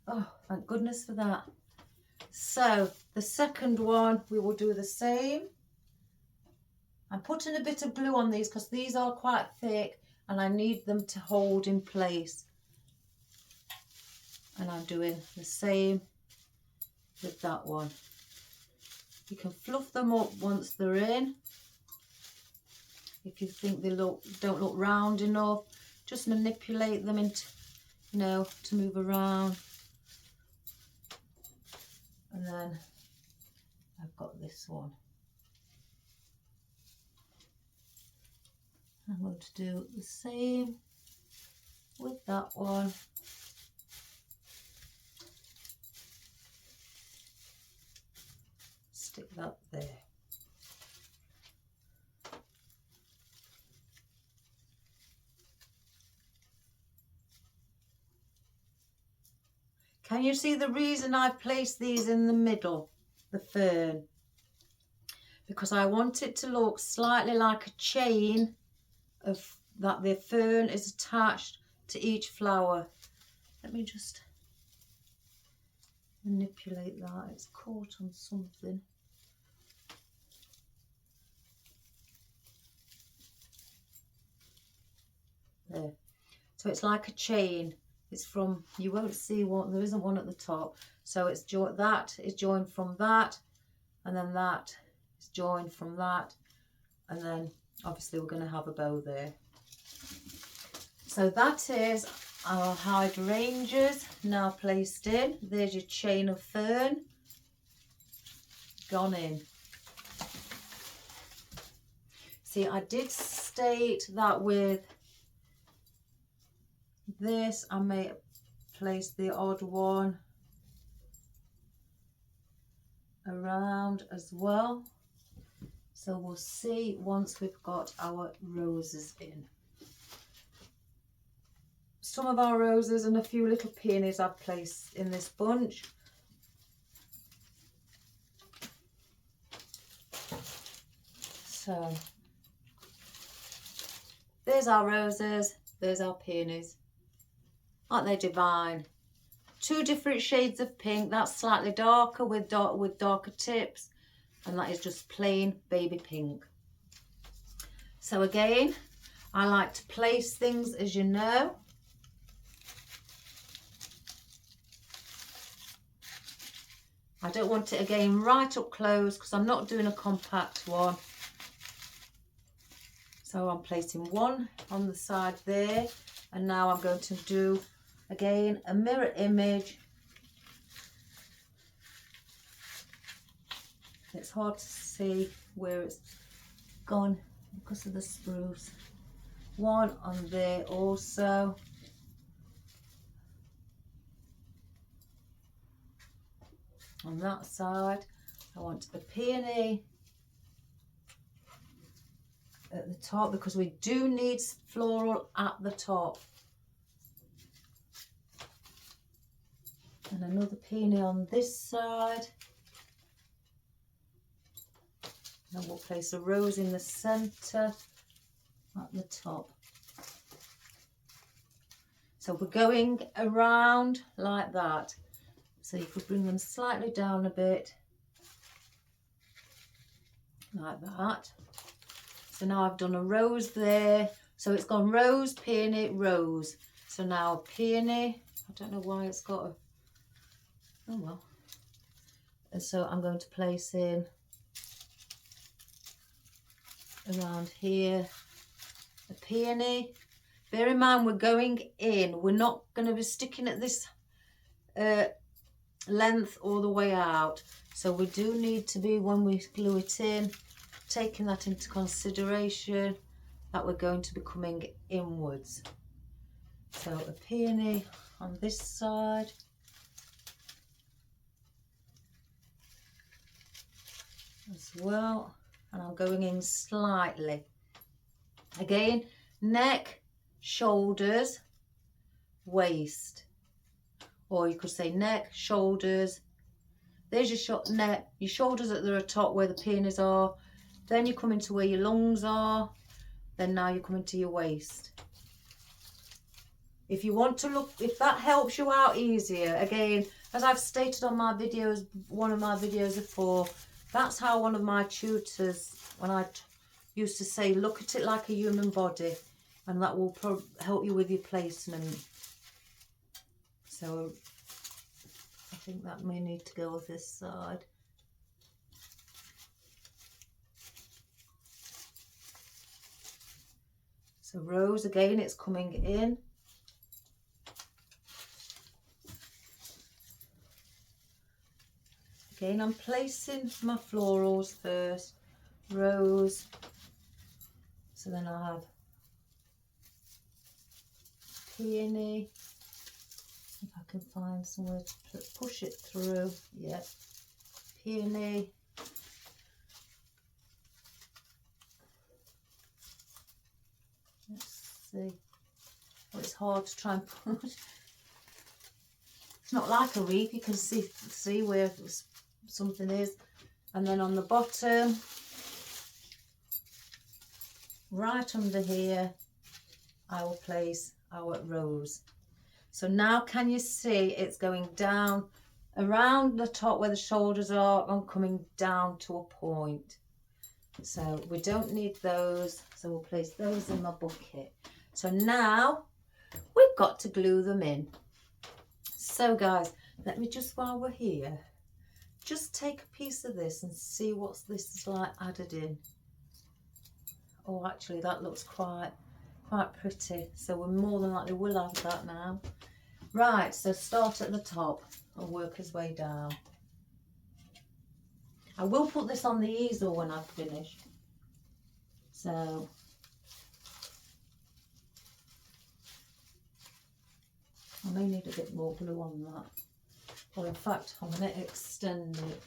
[SPEAKER 1] Oh, thank goodness for that. So the second one, we will do the same. I'm putting a bit of glue on these because these are quite thick and I need them to hold in place. And I'm doing the same with that one. You can fluff them up once they're in. If you think they don't look round enough, just manipulate them into, you know, to move around. And then I've got this one. I'm going to do the same with that one. Stick that there. Can you see the reason I've placed these in the middle, the fern? Because I want it to look slightly like a chain of that the fern is attached to each flower. Let me just manipulate that. It's caught on something. There. So it's like a chain. It's from, you won't see one, there isn't one at the top. So it's that is joined from that, and then that is joined from that, and then obviously we're going to have a bow there. So that is our hydrangeas now placed in. There's your chain of fern gone in. See, I did state that with this I may place the odd one around as well. So we'll see once we've got our roses in. Some of our roses and a few little peonies I've placed in this bunch. So there's our roses, there's our peonies. Aren't they divine? Two different shades of pink. That's slightly darker with darker tips, and that is just plain baby pink. So again, I like to place things, as you know. I don't want it again right up close because I'm not doing a compact one. So I'm placing one on the side there, and now I'm going to do again a mirror image. It's hard to see where it's gone because of the spruce. One on there also. On that side, I want a peony at the top because we do need floral at the top. And another peony on this side. Then we'll place a rose in the centre at the top. So we're going around like that. So you could bring them slightly down a bit, like that. So now I've done a rose there. So it's gone rose, peony, rose. So now a peony. I don't know why it's got a, oh well. And so I'm going to place in around here a peony. Bear in mind we're going in. We're not going to be sticking at this length all the way out. So we do need to be, when we glue it in, taking that into consideration, that we're going to be coming inwards. So a peony on this side. As well. And I'm going in slightly. Again, neck, shoulders, waist. Or you could say neck, shoulders. There's your neck, your shoulders at the top where the peonies are. Then you come into where your lungs are. Then now you come into your waist. If you want to look, if that helps you out easier, again, as I've stated on my videos, one of my videos before, that's how one of my tutors, when I used to say, look at it like a human body, and that will help you with your placement. So I think that may need to go with this side. So rose, again, it's coming in. Again, I'm placing my florals first. Rose. So then I'll have peony. If I can find somewhere to push it through. Yeah. Peony. Let's see. Oh, it's hard to try and push. It's not like a wreath. You can see where something is. And then on the bottom, right under here, I will place our rose. So now can you see it's going down around the top where the shoulders are and coming down to a point. So we don't need those, so we'll place those in my bucket. So now we've got to glue them in. So guys, let me just, while we're here, just take a piece of this and see what this is like added in. Oh, actually that looks quite pretty, so we more than likely will have that now. Right, so start at the top and work his way down. I will put this on the easel when I've finished. So I may need a bit more glue on that. Or in fact, I'm going to extend it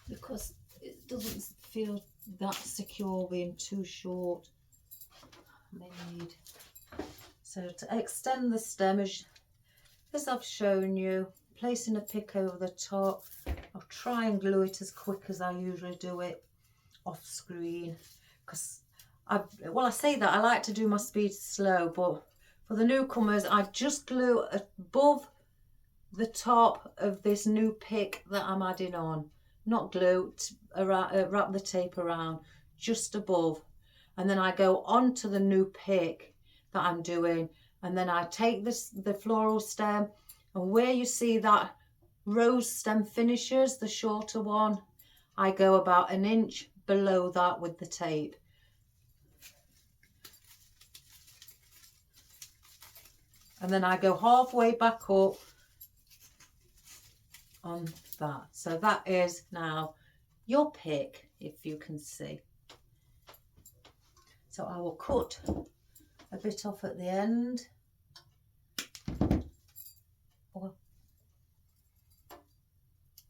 [SPEAKER 1] because it doesn't feel that secure being too short. I may need. So to extend the stem, as I've shown you, placing a pick over the top, I'll try and glue it as quick as I usually do it off screen, because I say that I like to do my speed slow, but for the newcomers I just glue above the top of this new pick that I'm adding on, not glue, wrap the tape around, just above, and then I go on to the new pick that I'm doing, and then I take the floral stem, and where you see that rose stem finishes, the shorter one, I go about an inch below that with the tape. And then I go halfway back up on that. So that is now your pick, if you can see. So I will cut a bit off at the end.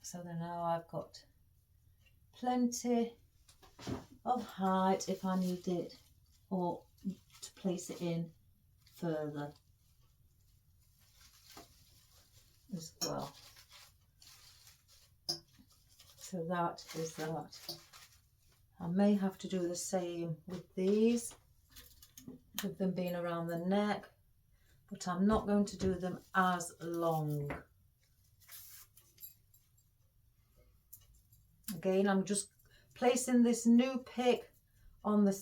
[SPEAKER 1] So then now I've got plenty of height if I need it, or to place it in further as well. So that is that. I may have to do the same with these, with them being around the neck, but I'm not going to do them as long. Again, I'm just placing this new pick on the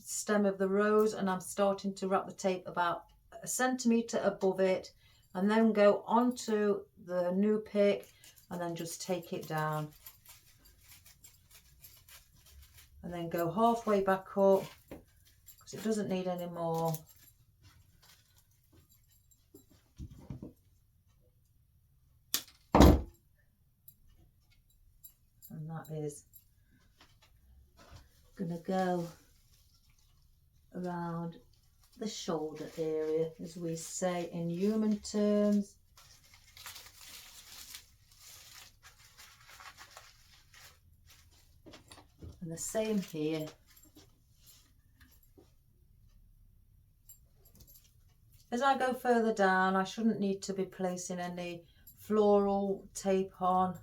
[SPEAKER 1] stem of the rose, and I'm starting to wrap the tape about a centimetre above it, and then go onto the new pick and then just take it down, and then go halfway back up because it doesn't need any more. And that is gonna go around the shoulder area, as we say in human terms. And the same here. As I go further down, I shouldn't need to be placing any floral tape on.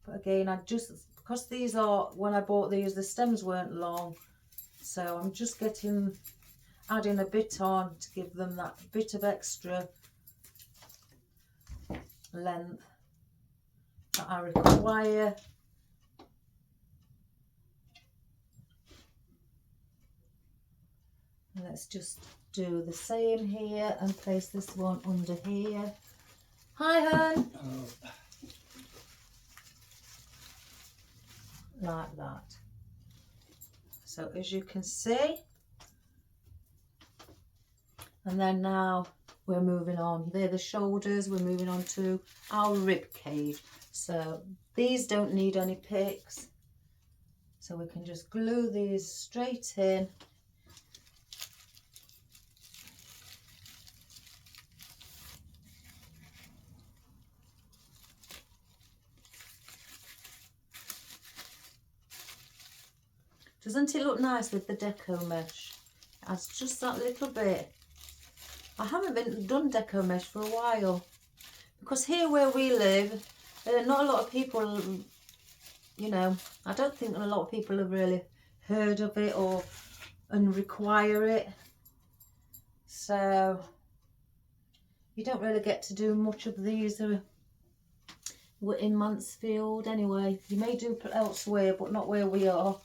[SPEAKER 1] But again, because these are, when I bought these, the stems weren't long. So I'm just adding a bit on to give them that bit of extra length that I require. And let's just do the same here and place this one under here. Hi, hon.
[SPEAKER 2] Oh.
[SPEAKER 1] Like that. So as you can see, and then now we're moving on. They're the shoulders. We're moving on to our rib cage. So these don't need any picks. So we can just glue these straight in. Doesn't it look nice with the Deco mesh? It adds just that little bit. I haven't done Deco mesh for a while, because here where we live, not a lot of people, you know, I don't think a lot of people have really heard of it and require it. So you don't really get to do much of these in Mansfield anyway. You may do elsewhere, but not where we are.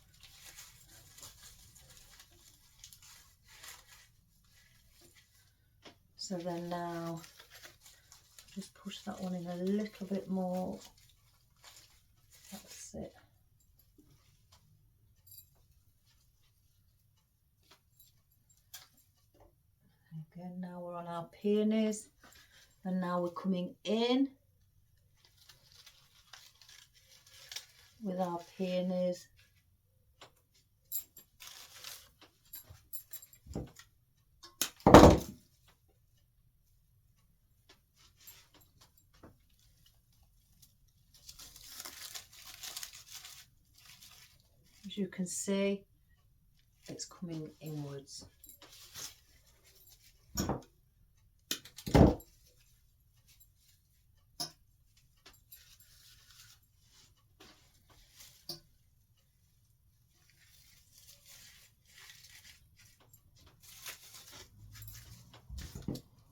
[SPEAKER 1] So then now, just push that one in a little bit more. That's it. Again, now we're on our peonies, and now we're coming in with our peonies. As you can see, it's coming inwards.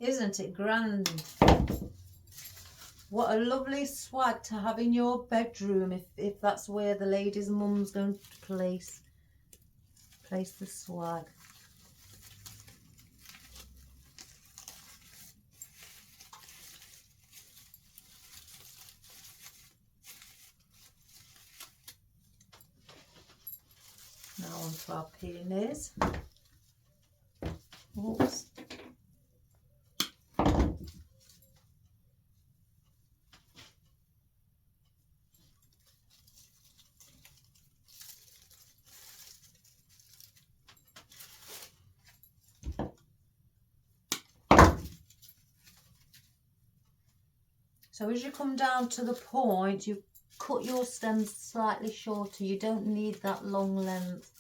[SPEAKER 1] Isn't it grand? What a lovely swag to have in your bedroom if that's where the lady's mum's going to place the swag. Now on to our peonies. Oops. So as you come down to the point, you cut your stems slightly shorter. You don't need that long length.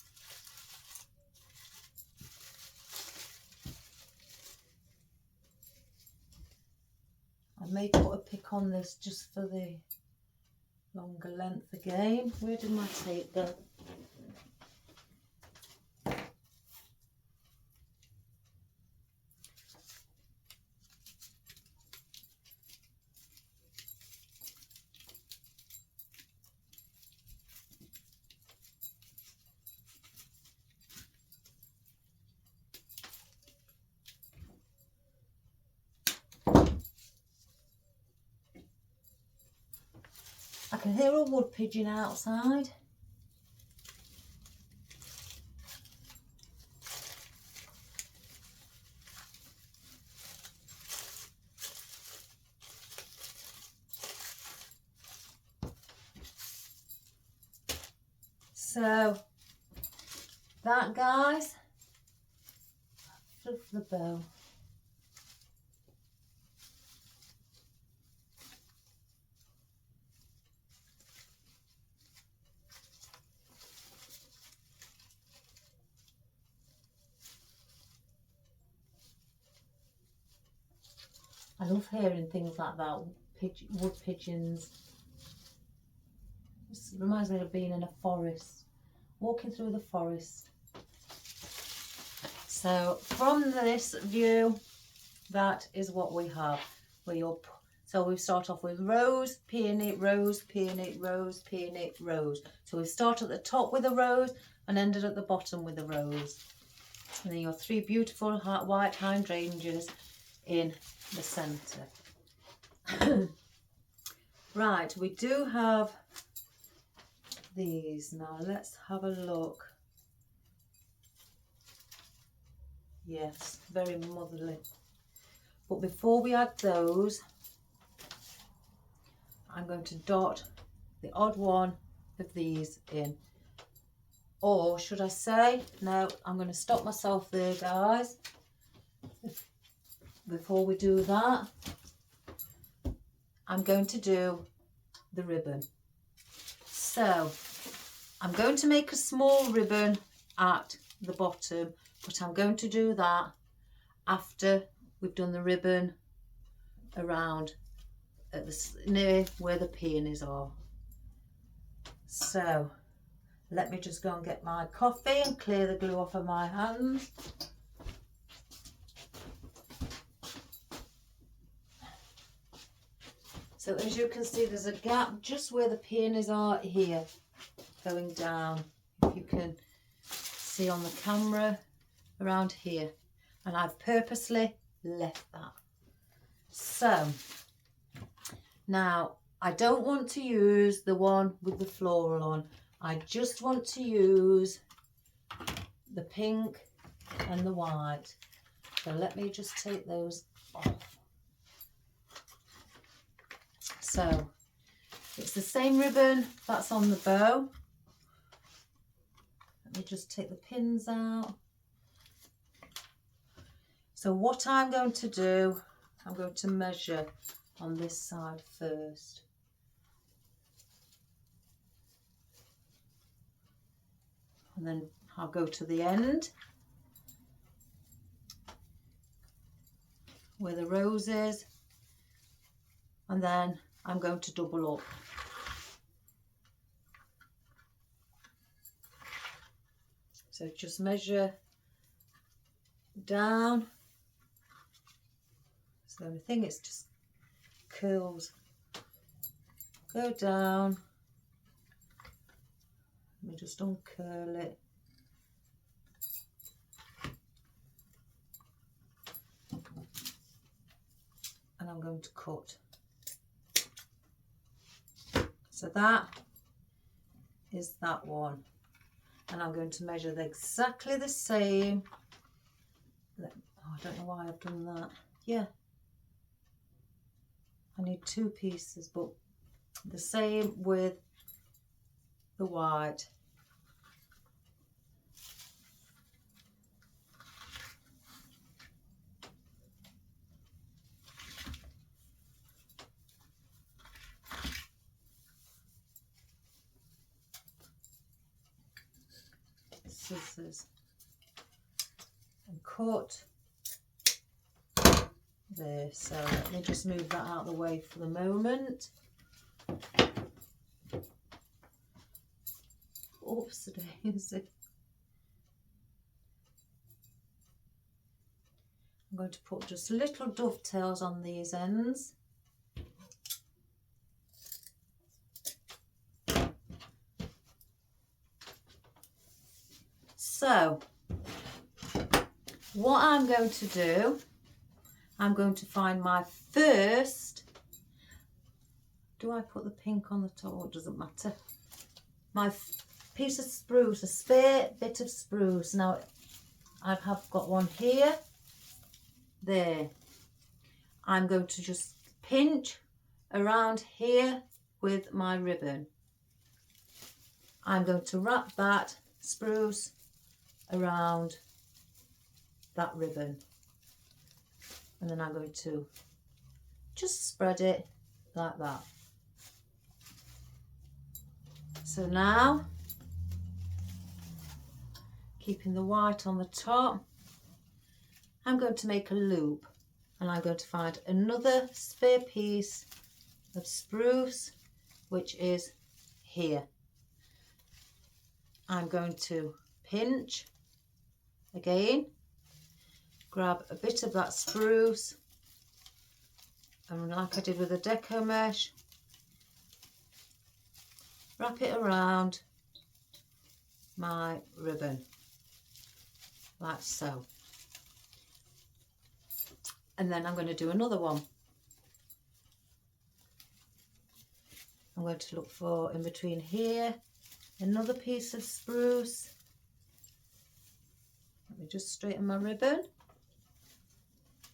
[SPEAKER 1] I may put a pick on this just for the longer length again. Where did my tape go? I can hear a wood pigeon outside. So that, guys, fluff the bow. I love hearing things like that, wood pigeons. It reminds me of being in a forest, walking through the forest. So from this view, that is what we have. So we start off with rose, peony, rose, peony, rose, peony, rose. So we start at the top with a rose and ended at the bottom with a rose. And then your three beautiful white hydrangeas in the centre. Right, we do have these. Now let's have a look. Yes, very motherly. But before we add those, I'm going to dot the odd one of these in. Or should I say, no, I'm going to stop myself there, guys. Before we do that, I'm going to do the ribbon. So I'm going to make a small ribbon at the bottom, but I'm going to do that after we've done the ribbon around at near where the peonies are. So let me just go and get my coffee and clear the glue off of my hands. So as you can see, there's a gap just where the peonies are here, going down. If you can see on the camera, around here. And I've purposely left that. So now I don't want to use the one with the floral on. I just want to use the pink and the white. So let me just take those off. So it's the same ribbon that's on the bow. Let me just take the pins out. So what I'm going to do, I'm going to measure on this side first. and then I'll go to the end where the rose is, and then I'm going to double up. So just measure down. So the only thing, it's just curls. Go down. Let me just uncurl it. And I'm going to cut. So that is that one. And I'm going to measure exactly the same. Oh, I don't know why I've done that. Yeah. I need 2 pieces, but the same with the white. Scissors and cut there. So let me just move that out of the way for the moment. Oops, daisy. I'm going to put just little dovetails on these ends. So what I'm going to do, I'm going to find my first, do I put the pink on the top? Oh, it doesn't matter. My piece of spruce, a spare bit of spruce. Now I have got one here, there. I'm going to just pinch around here with my ribbon. I'm going to wrap that spruce around that ribbon, and then I'm going to just spread it like that. So now, keeping the white on the top, I'm going to make a loop, and I'm going to find another spare piece of spruce, which is here. I'm going to pinch again, grab a bit of that spruce, and like I did with the Deco mesh, wrap it around my ribbon like so. And then I'm going to do another one. I'm going to look for, in between here, another piece of spruce. Let me just straighten my ribbon.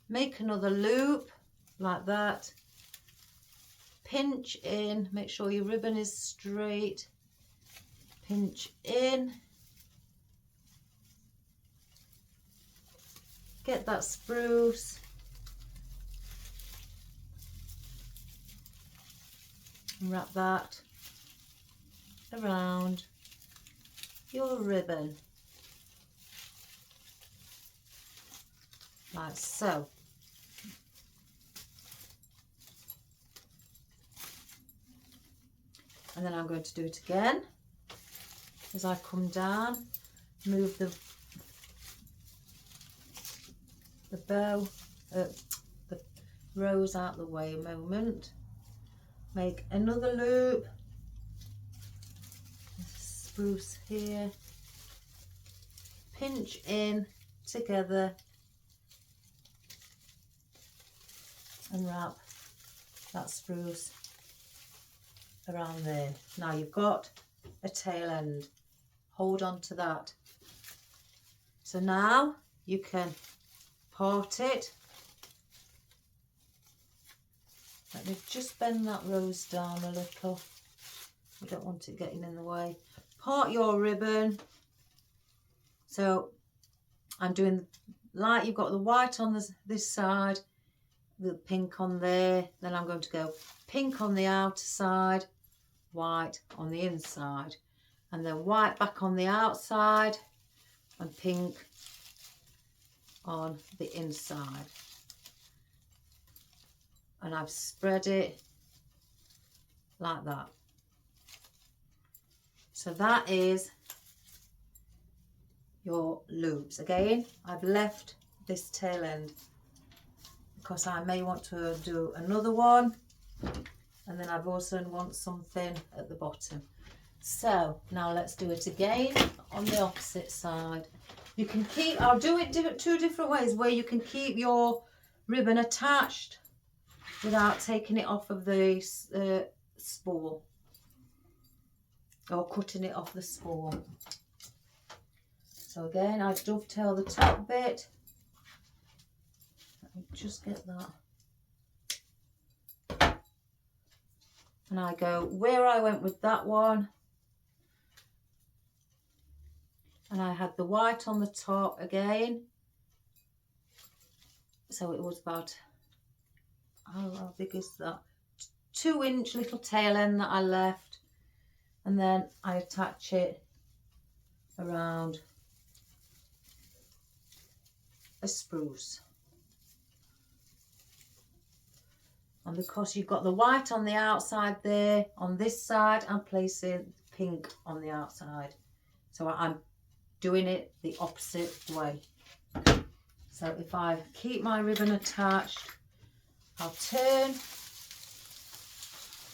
[SPEAKER 1] Make another loop like that. Pinch in, make sure your ribbon is straight. Pinch in. Get that spruce. And wrap that around your ribbon like so. And then I'm going to do it again as I come down, move the bow, the rose out the way a moment, make another loop, spruce here, pinch in together and wrap that spruce around there. Now you've got a tail end, hold on to that. So now you can part it. Let me just bend that rose down a little. I don't want it getting in the way. Part your ribbon. So I'm doing like you've got the white on this side, the pink on there. Then I'm going to go pink on the outer side, white on the inside. and then white back on the outside and pink on the inside. And I've spread it like that. So that is your loops. Again, I've left this tail end because I may want to do another one, and then I've also want something at the bottom. So now let's do it again on the opposite side. You can keep, I'll do it two different ways where you can keep your ribbon attached without taking it off of the spool or cutting it off the spool. So again, I dovetail the top bit. Let me just get that. And I go where I went with that one. And I had the white on the top again. So it was about, how big is that? 2-inch little tail end that I left. And then I attach it around a spruce. And because you've got the white on the outside there, on this side, I'm placing pink on the outside. So I'm doing it the opposite way. So if I keep my ribbon attached, I'll turn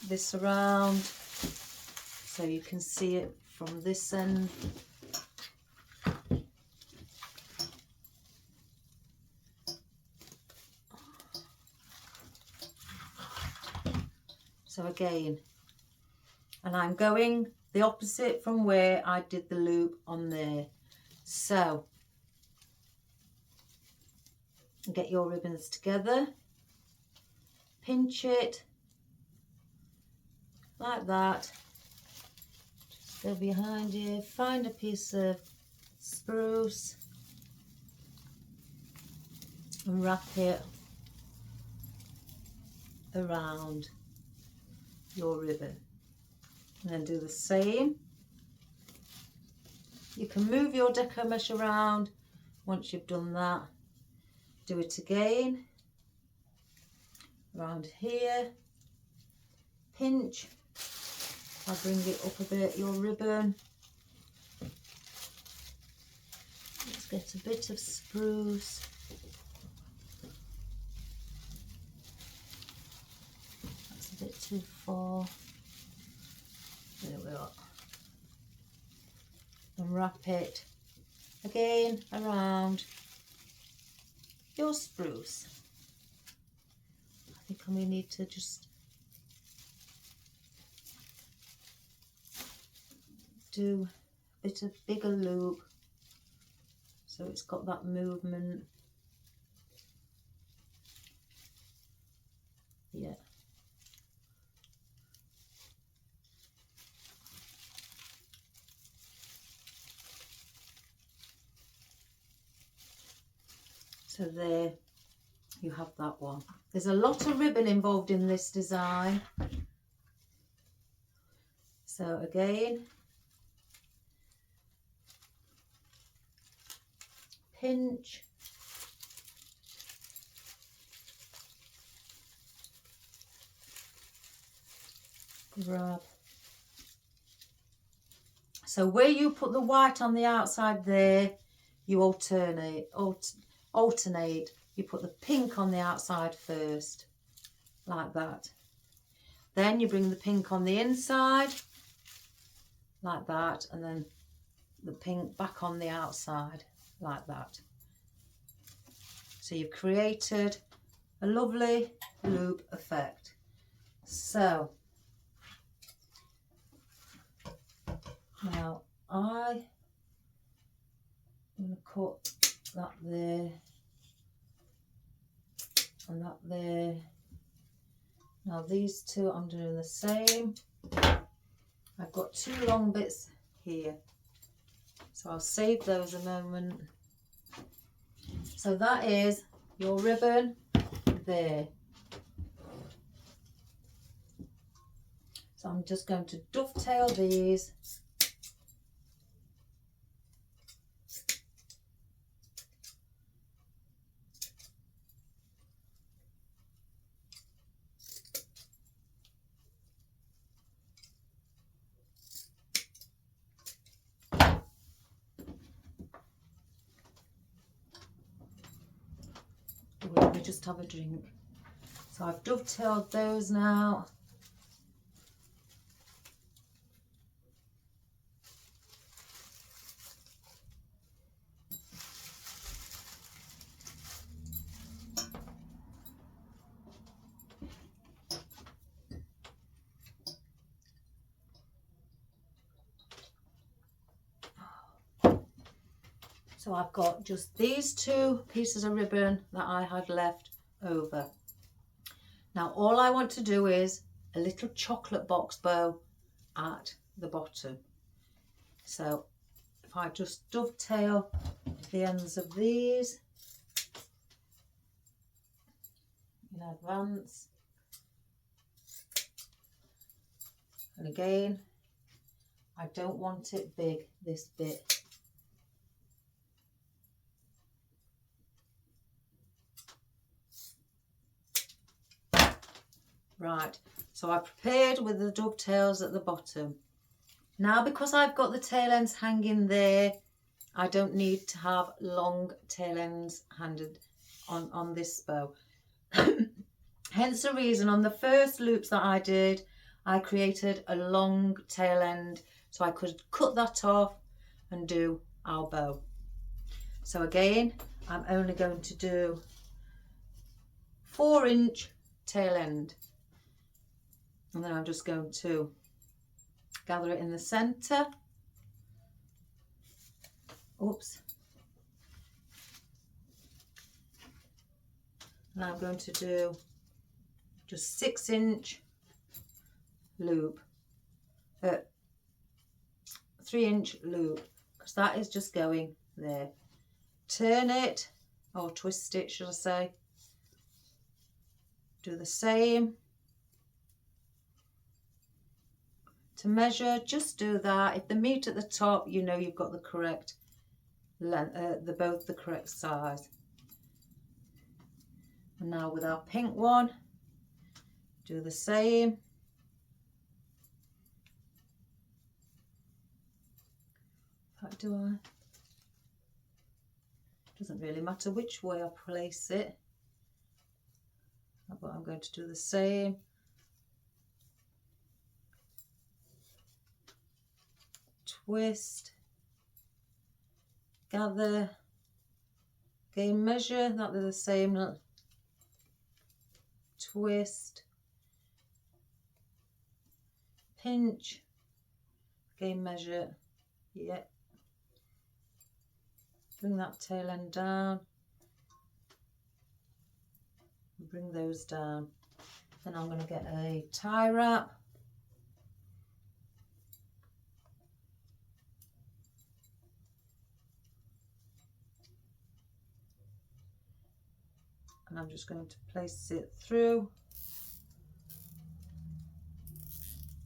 [SPEAKER 1] this around so you can see it from this end. So again, and I'm going the opposite from where I did the loop on there. So get your ribbons together, pinch it like that, just go behind you, find a piece of spruce and wrap it around your ribbon, and then do the same. You can move your deco mesh around once you've done that. Do it again around here, pinch, I'll bring it up a bit, your ribbon. Let's get a bit of spruce. That's a bit too far. There we are. And wrap it again around your spruce. I think I may need to just do a bit of bigger loop so it's got that movement. Yeah. So there you have that one. There's a lot of ribbon involved in this design. So again, pinch, grab. So where you put the white on the outside there, you alternate. You put the pink on the outside first, like that. Then you bring the pink on the inside, like that, and then the pink back on the outside, like that. So you've created a lovely loop effect. So now I'm going to cut that there and that there. Now these two I'm doing the same. I've got 2 long bits here, so I'll save those a moment. So that is your ribbon there. So I'm just going to dovetail these just have a drink. So I've dovetailed those now. So I've got just these 2 pieces of ribbon that I had left over. Now all I want to do is a little chocolate box bow at the bottom. So if I just dovetail the ends of these in advance, and again, I don't want it big, this bit. Right, so I prepared with the dovetails at the bottom. Now because I've got the tail ends hanging there, I don't need to have long tail ends handed on this bow. Hence the reason on the first loops that I did, I created a long tail end so I could cut that off and do our bow. So again, I'm only going to do 4-inch tail end. And then I'm just going to gather it in the centre. Oops. And I'm going to do just 6-inch loop, 3-inch loop, because that is just going there. Turn it, or twist it, should I say. Do the same. To measure, just do that. If they meet at the top, you know you've got the correct length, both the correct size. And now with our pink one, do the same. Do I? Doesn't really matter which way I place it, but I'm going to do the same. Twist, gather, again measure, that they're the same, twist, pinch, again measure, yeah, bring that tail end down, bring those down. Then I'm going to get a tie wrap. And I'm just going to place it through,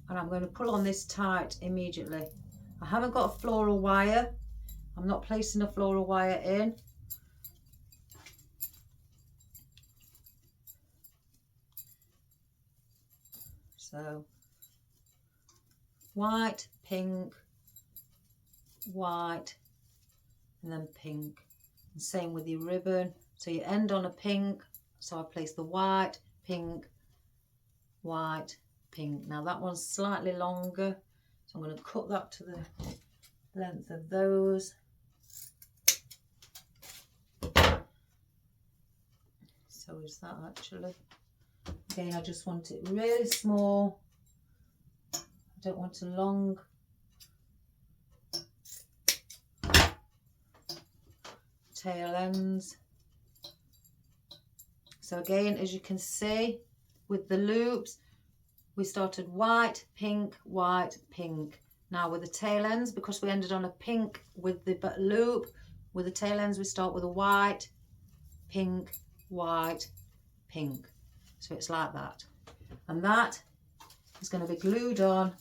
[SPEAKER 1] and I'm going to pull on this tight immediately. I haven't got a floral wire. I'm not placing a floral wire in. So white, pink, white, and then pink. And same with your ribbon. So you end on a pink, so I place the white, pink, white, pink. Now that one's slightly longer, so I'm going to cut that to the length of those. So is that actually. Again, I just want it really small. I don't want a long tail ends. So again, as you can see with the loops, we started white, pink, white, pink. Now with the tail ends, because we ended on a pink with the loop, with the tail ends we start with a white, pink, white, pink. So it's like that. And that is going to be glued on,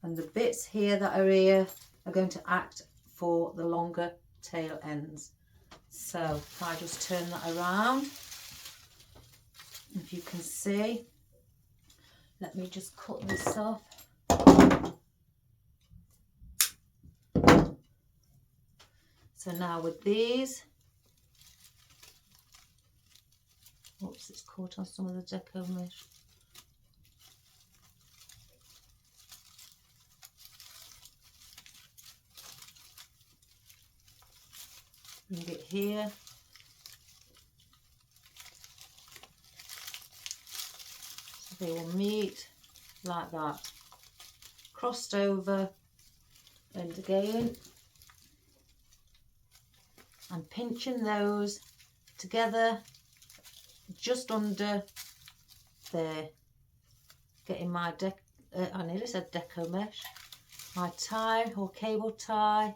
[SPEAKER 1] and the bits here that are here are going to act for the longer tail ends. So if I just turn that around, if you can see, let me just cut this off. So now with these, Oops, it's caught on some of the Deco mesh. Bring it here. So they will meet like that. Crossed over, and again, I'm pinching those together just under there, getting my I nearly said Deco mesh, my tie or cable tie.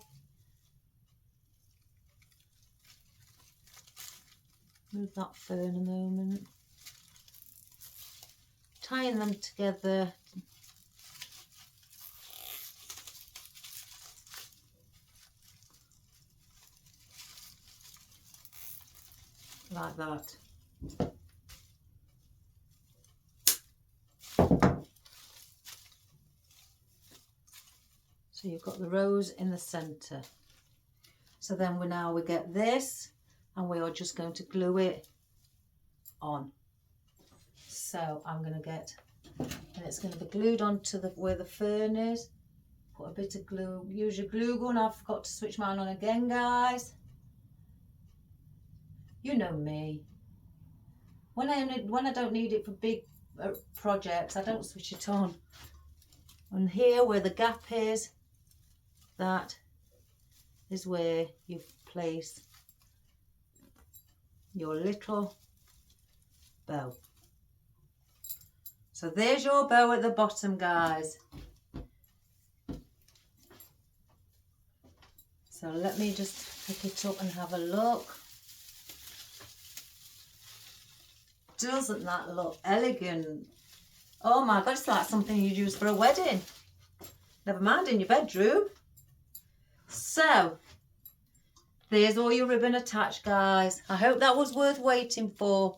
[SPEAKER 1] Move that fern a moment. Tying them together. Like that. So you've got the rose in the centre. So then we get this, and we are just going to glue it on. So I'm going to get, and it's going to be glued onto where the fern is. Put a bit of glue, use your glue gun. I forgot to switch mine on again, guys. You know me. When I don't need it for big projects, I don't switch it on. And here where the gap is, that is where you place your little bow. So there's your bow at the bottom, guys. So let me just pick it up and have a look. Doesn't that look elegant? Oh my God, it's like something you'd use for a wedding. Never mind in your bedroom. So, there's all your ribbon attached, guys. I hope that was worth waiting for.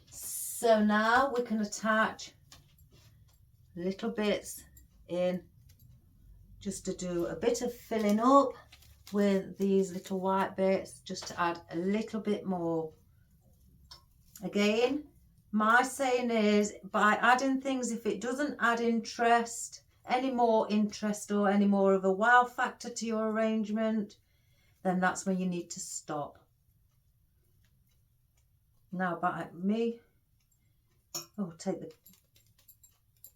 [SPEAKER 1] So now we can attach little bits in just to do a bit of filling up with these little white bits, just to add a little bit more. Again, my saying is, by adding things, if it doesn't add any more interest or any more of a wow factor to your arrangement, then that's when you need to stop. Now by me, take the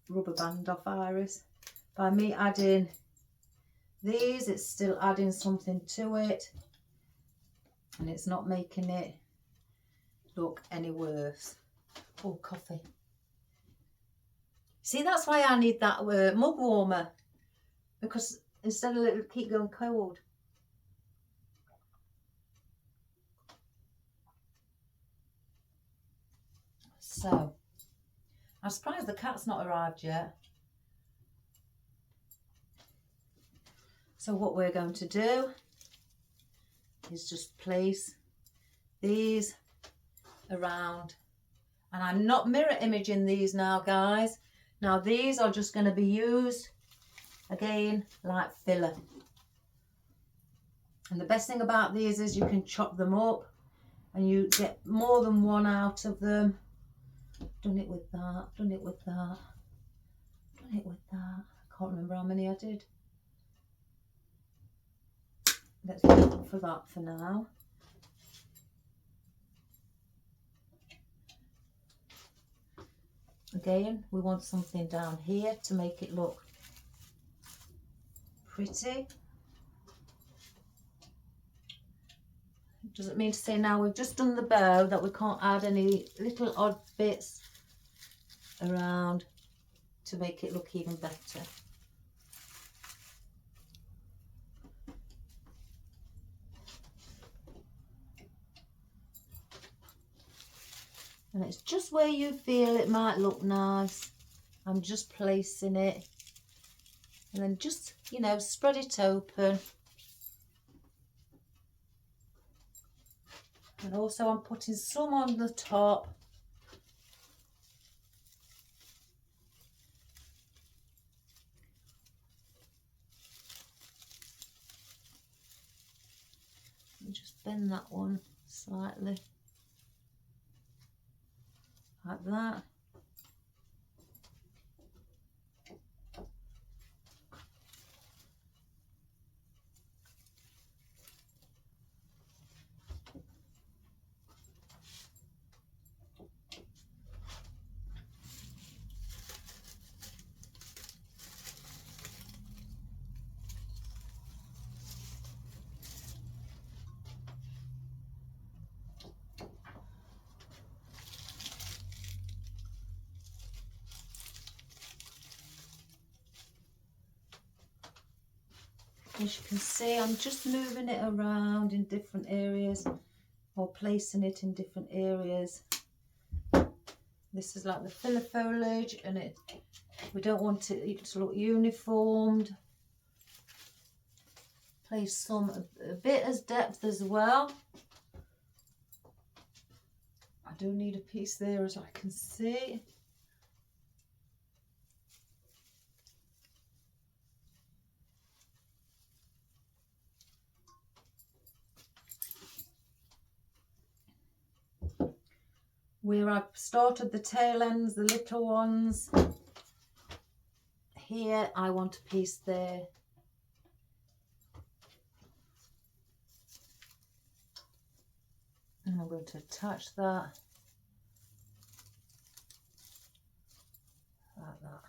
[SPEAKER 1] rubber band off, Iris. By me adding these, it's still adding something to it, and it's not making it look any worse. Oh, coffee. See, that's why I need that mug warmer, because instead of it keep going cold. So, I'm surprised the cat's not arrived yet. So what we're going to do is just place these around, and I'm not mirror imaging these now, guys. Now these are just going to be used again like filler, and the best thing about these is you can chop them up and you get more than one out of them. Done it with that, done it with that, done it with that. I can't remember how many I did. Let's look for that for now. Again, we want something down here to make it look pretty. Doesn't mean to say now we've just done the bow that we can't add any little odd bits around to make it look even better. And it's just where you feel it might look nice. I'm just placing it, and then just, you know, spread it open. And also I'm putting some on the top. bend that one slightly, like that. As you can see, I'm just moving it around in different areas, or placing it in different areas. This is like the filler foliage, and we don't want it to look uniformed. Place some a bit as depth as well. I do need a piece there, as I can see. Where I've started the tail ends, the little ones, here I want a piece there. And I'm going to attach that like that.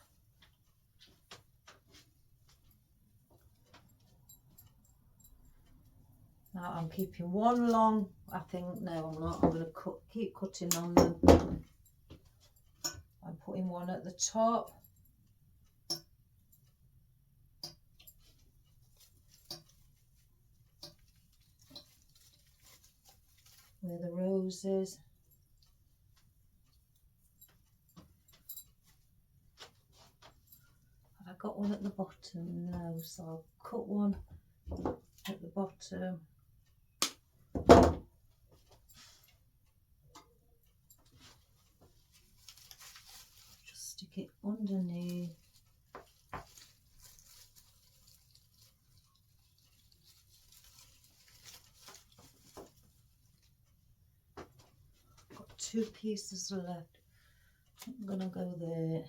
[SPEAKER 1] Now I'm keeping one long, I think, no I'm not, I'm going to keep cutting on them. I'm putting one at the top. Where the rose is. Have I got one at the bottom? No, so I'll cut one at the bottom. Just stick it underneath. Got 2 pieces left. I'm gonna go there.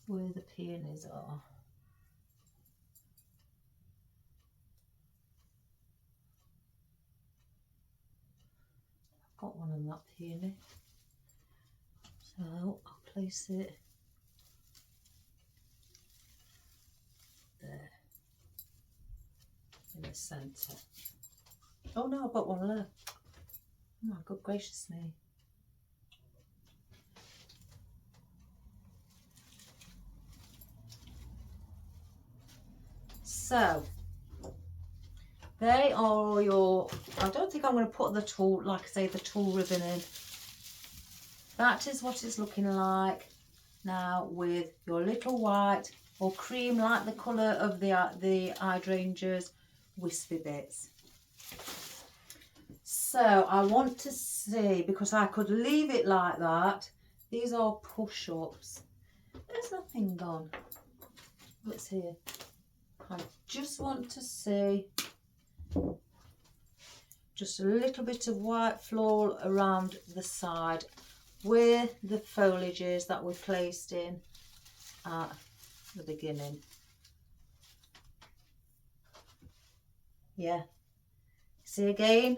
[SPEAKER 1] Where the peonies are. I've got one on that peony. So I'll place it there in the centre. Oh no, I've got one left. Oh my good gracious me. So they are your, I don't think I'm going to put the tulle, like I say, the tulle ribbon in. That is what it's looking like now with your little white or cream, like the colour of the hydrangeas, wispy bits. So I want to see, because I could leave it like that. These are push-ups. There's nothing gone. What's here? I just want to see just a little bit of white floral around the side where the foliage is that we placed in at the beginning. Yeah, see again,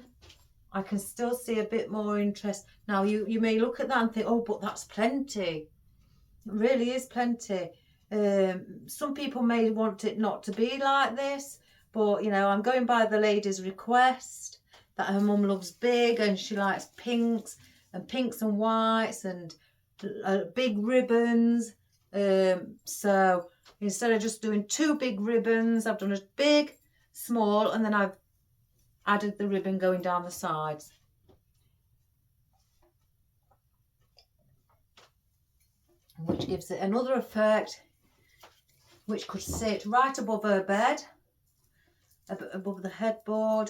[SPEAKER 1] I can still see a bit more interest. Now you may look at that and think, oh, but that's plenty. It really is plenty. Some people may want it not to be like this, but you know, I'm going by the lady's request that her mum loves big and she likes pinks and whites and big ribbons. So instead of just doing 2 big ribbons, I've done a big, small, and then I've added the ribbon going down the sides. Which gives it another effect, which could sit right above her bed, above the headboard.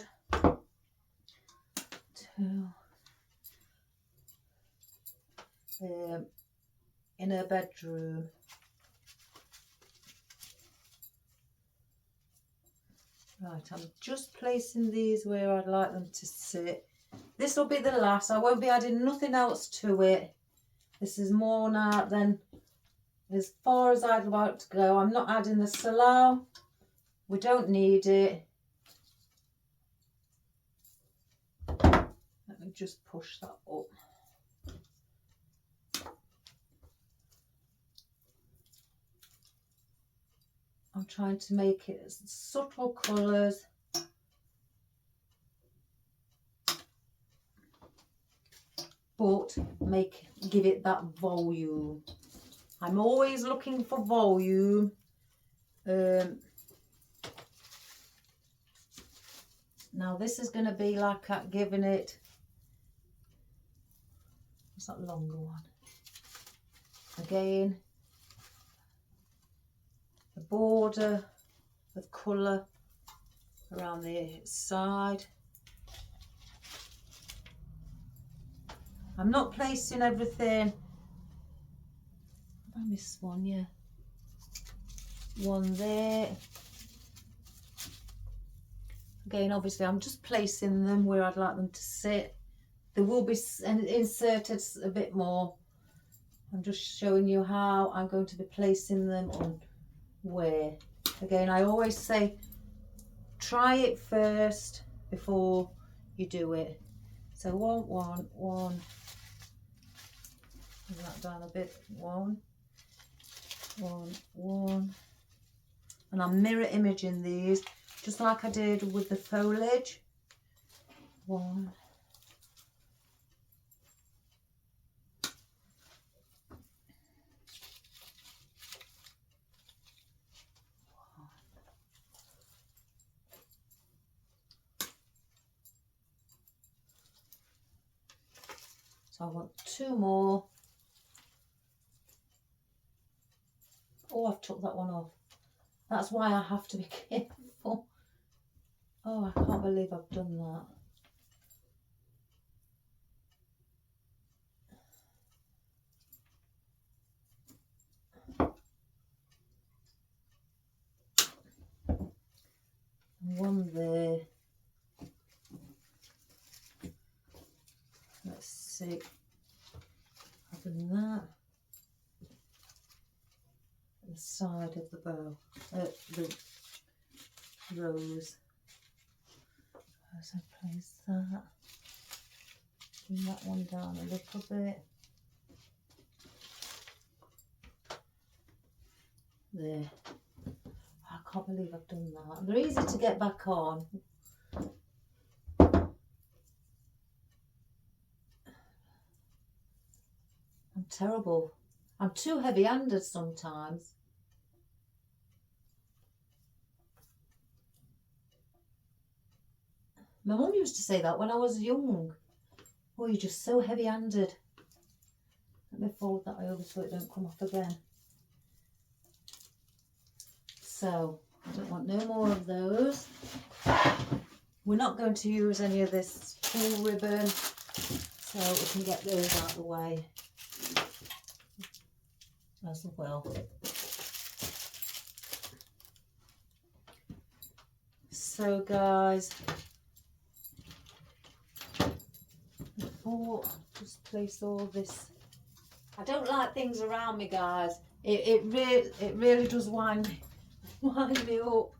[SPEAKER 1] 2 in her bedroom. Right, I'm just placing these where I'd like them to sit. This will be the last. I won't be adding nothing else to it. This is more now than as far as I'd like to go. I'm not adding the salal. We don't need it. Let me just push that up. I'm trying to make it as subtle colours. But give it that volume. I'm always looking for volume. Now this is going to be like giving it, what's that longer one? Again, the border of colour around the side. I'm not placing everything. I missed one, yeah. One there. Again, obviously, I'm just placing them where I'd like them to sit. There will be inserted a bit more. I'm just showing you how I'm going to be placing them on where. Again, I always say, try it first before you do it. So one. Bring that down a bit. One. And I'm mirror imaging these, just like I did with the foliage. One. So I want two more. Oh, I've took that one off. That's why I have to be careful. Oh, I can't believe I've done that. One there. Let's see. I've done that. The side of the bow, the rose. As I place that, bring that one down a little bit. There. I can't believe I've done that. They're easy to get back on. I'm terrible. I'm too heavy-handed sometimes. My mum used to say that when I was young. Oh, you're just so heavy-handed. Let me fold that over so it don't come off again. So, I don't want no more of those. We're not going to use any of this tulle ribbon, so we can get those out of the way as well. So guys, before I just place all this, I don't like things around me, guys. It really does wind me up.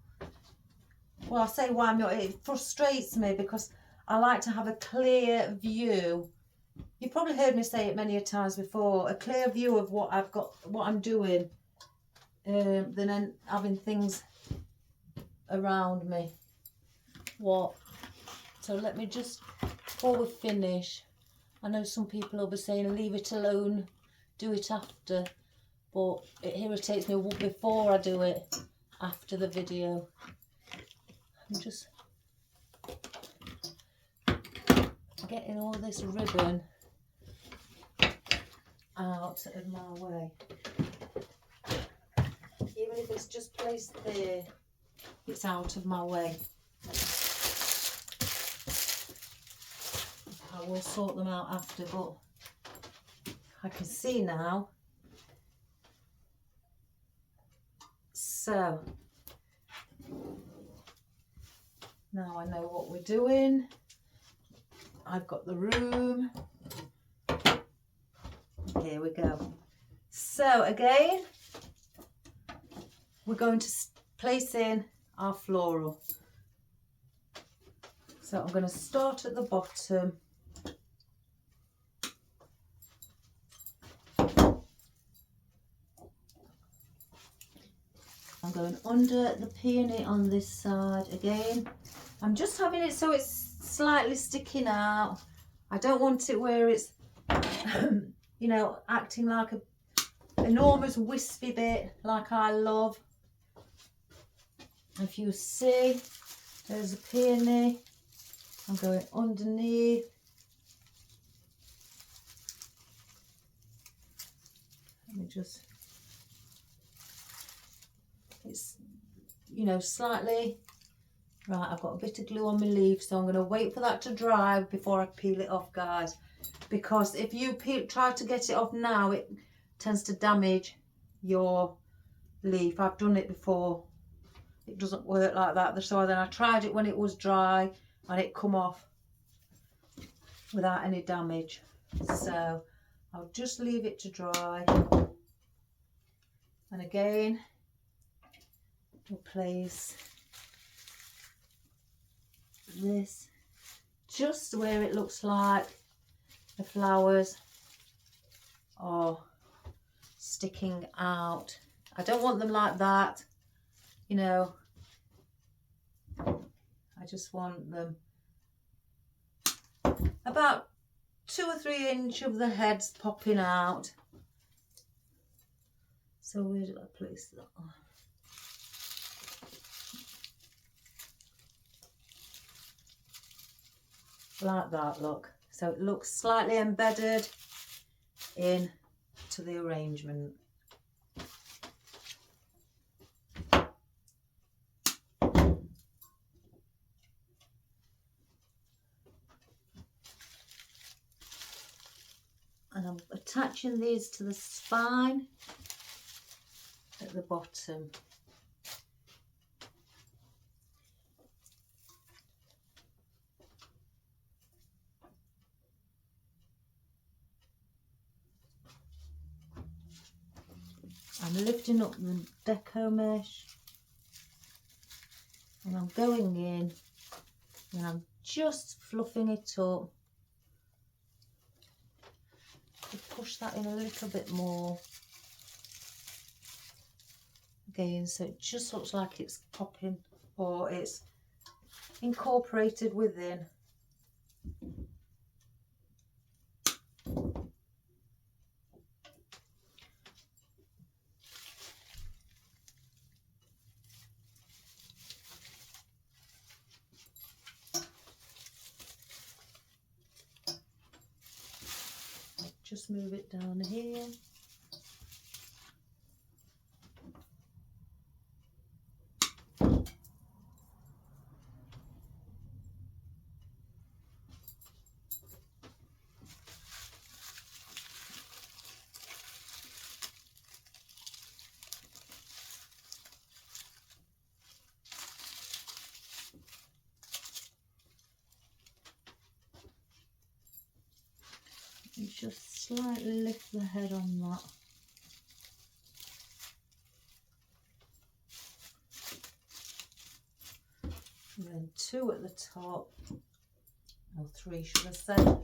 [SPEAKER 1] Well, I say wind me up, it frustrates me because I like to have a clear view. You've probably heard me say it many a times before, a clear view of what I've got, what I'm doing, than having things around me. So let me just, before we finish, I know some people will be saying leave it alone, do it after, but it irritates me before I do it, after the video. I'm just getting all this ribbon out of my way. Even if it's just placed there, it's out of my way. I will sort them out after, but I can see now. So Now I know what we're doing. I've got the room. Here we go. So again, we're going to place in our floral. So I'm going to start at the bottom. I'm going under the peony on this side again. I'm just having it so it's slightly sticking out. I don't want it where it's, you know, acting like a enormous wispy bit like I love. If you see, there's a peony. I'm going underneath. Let me just, it's, you know, slightly, right, I've got a bit of glue on my leaf, so I'm going to wait for that to dry before I peel it off, guys, because if you try to get it off now, it tends to damage your leaf. I've done it before. It doesn't work like that. So then I tried it when it was dry and it come off without any damage. So I'll just leave it to dry. And again, we'll place this just where it looks like the flowers are sticking out. I don't want them like that, you know. I just want them about 2 or 3 inches of the heads popping out. So where did I place that one? Like that, look. So it looks slightly embedded in to the arrangement. And I'm attaching these to the spine at the bottom. I'm lifting up the Deco mesh and I'm going in and I'm just fluffing it up. Push that in a little bit more again, so it just looks like it's popping or it's incorporated within. Just move it down here. And just slightly lift the head on that. And then 2 at the top, or 3 should I say.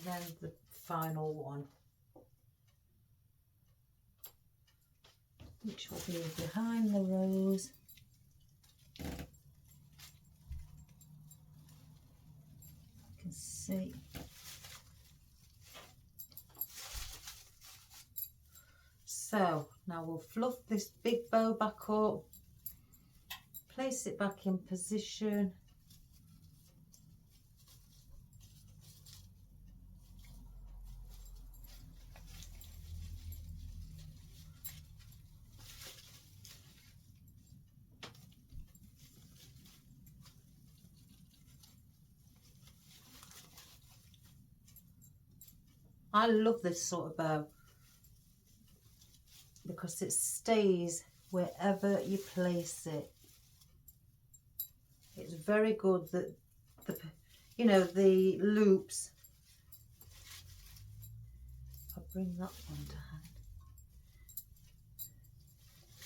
[SPEAKER 1] Then the final one, which will be behind the rose. You can see So now we'll fluff this big bow back up, place it back in position. I love this sort of bow because it stays wherever you place it. It's very good that the loops. I'll bring that one to hand.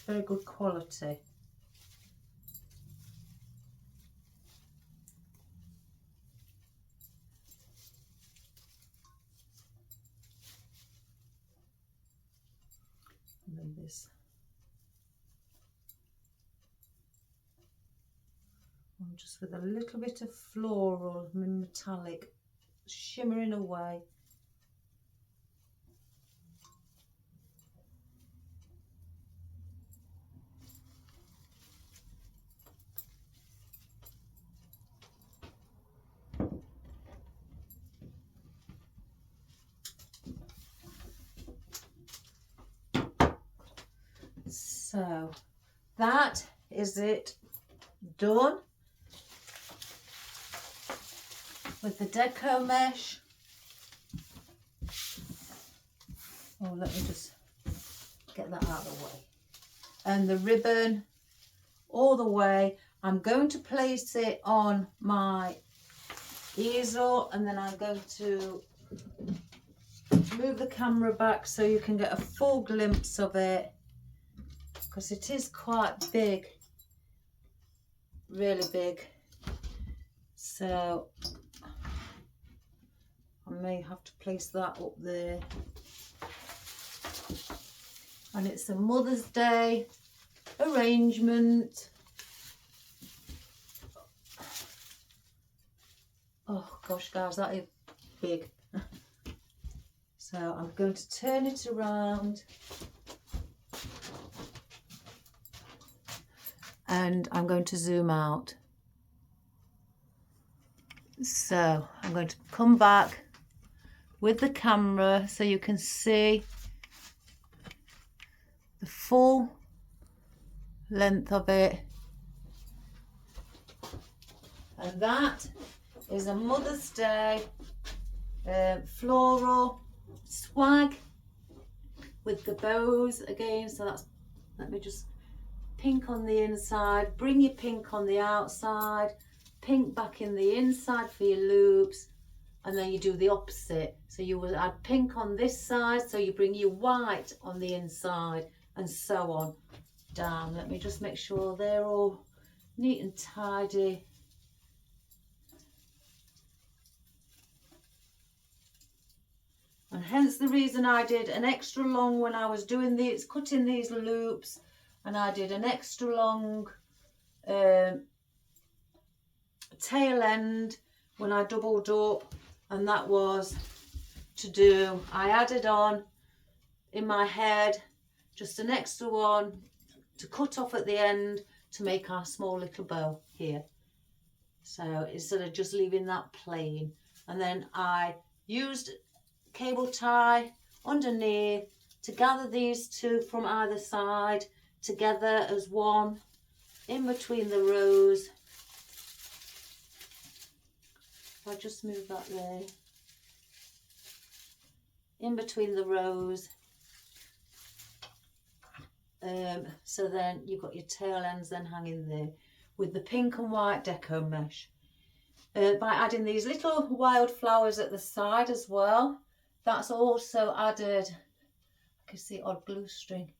[SPEAKER 1] Very good quality. And then this. And just with a little bit of floral and metallic shimmering away. So that is it done with the Deco mesh. Oh, let me just get that out of the way. And the ribbon all the way. I'm going to place it on my easel, and then I'm going to move the camera back so you can get a full glimpse of it, because it is quite big, really big. So I may have to place that up there. And it's a Mother's Day arrangement. Oh gosh, guys, that is big. So I'm going to turn it around. And I'm going to zoom out. So I'm going to come back with the camera so you can see the full length of it. And that is a Mother's Day floral swag with the bows again. So that's, let me just, pink on the inside, bring your pink on the outside, pink back in the inside for your loops, and then you do the opposite. So you will add pink on this side, so you bring your white on the inside, and so on down. Let me just make sure they're all neat and tidy. And hence the reason I did an extra long when I was doing these, cutting these loops, and I did an extra long tail end when I doubled up, and that was to do, I added on in my head just an extra one to cut off at the end to make our small little bow here. So instead of just leaving that plain, and then I used cable tie underneath to gather these two from either side together as one in between the rows. If I just move that there, in between the rows. So then you've got your tail ends then hanging there with the pink and white Deco mesh. By adding these little wildflowers at the side as well, that's also added, I can see odd glue string,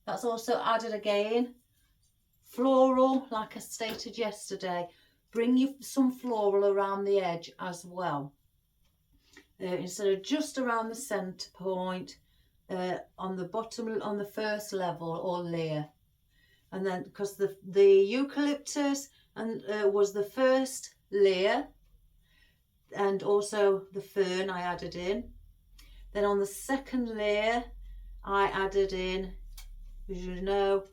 [SPEAKER 1] that's also added again floral, like I stated yesterday. Bring you some floral around the edge as well, instead of just around the centre point, on the bottom, on the first level or layer. And then because the eucalyptus and was the first layer, and also the fern I added in. Then on the second layer I added in, as you know,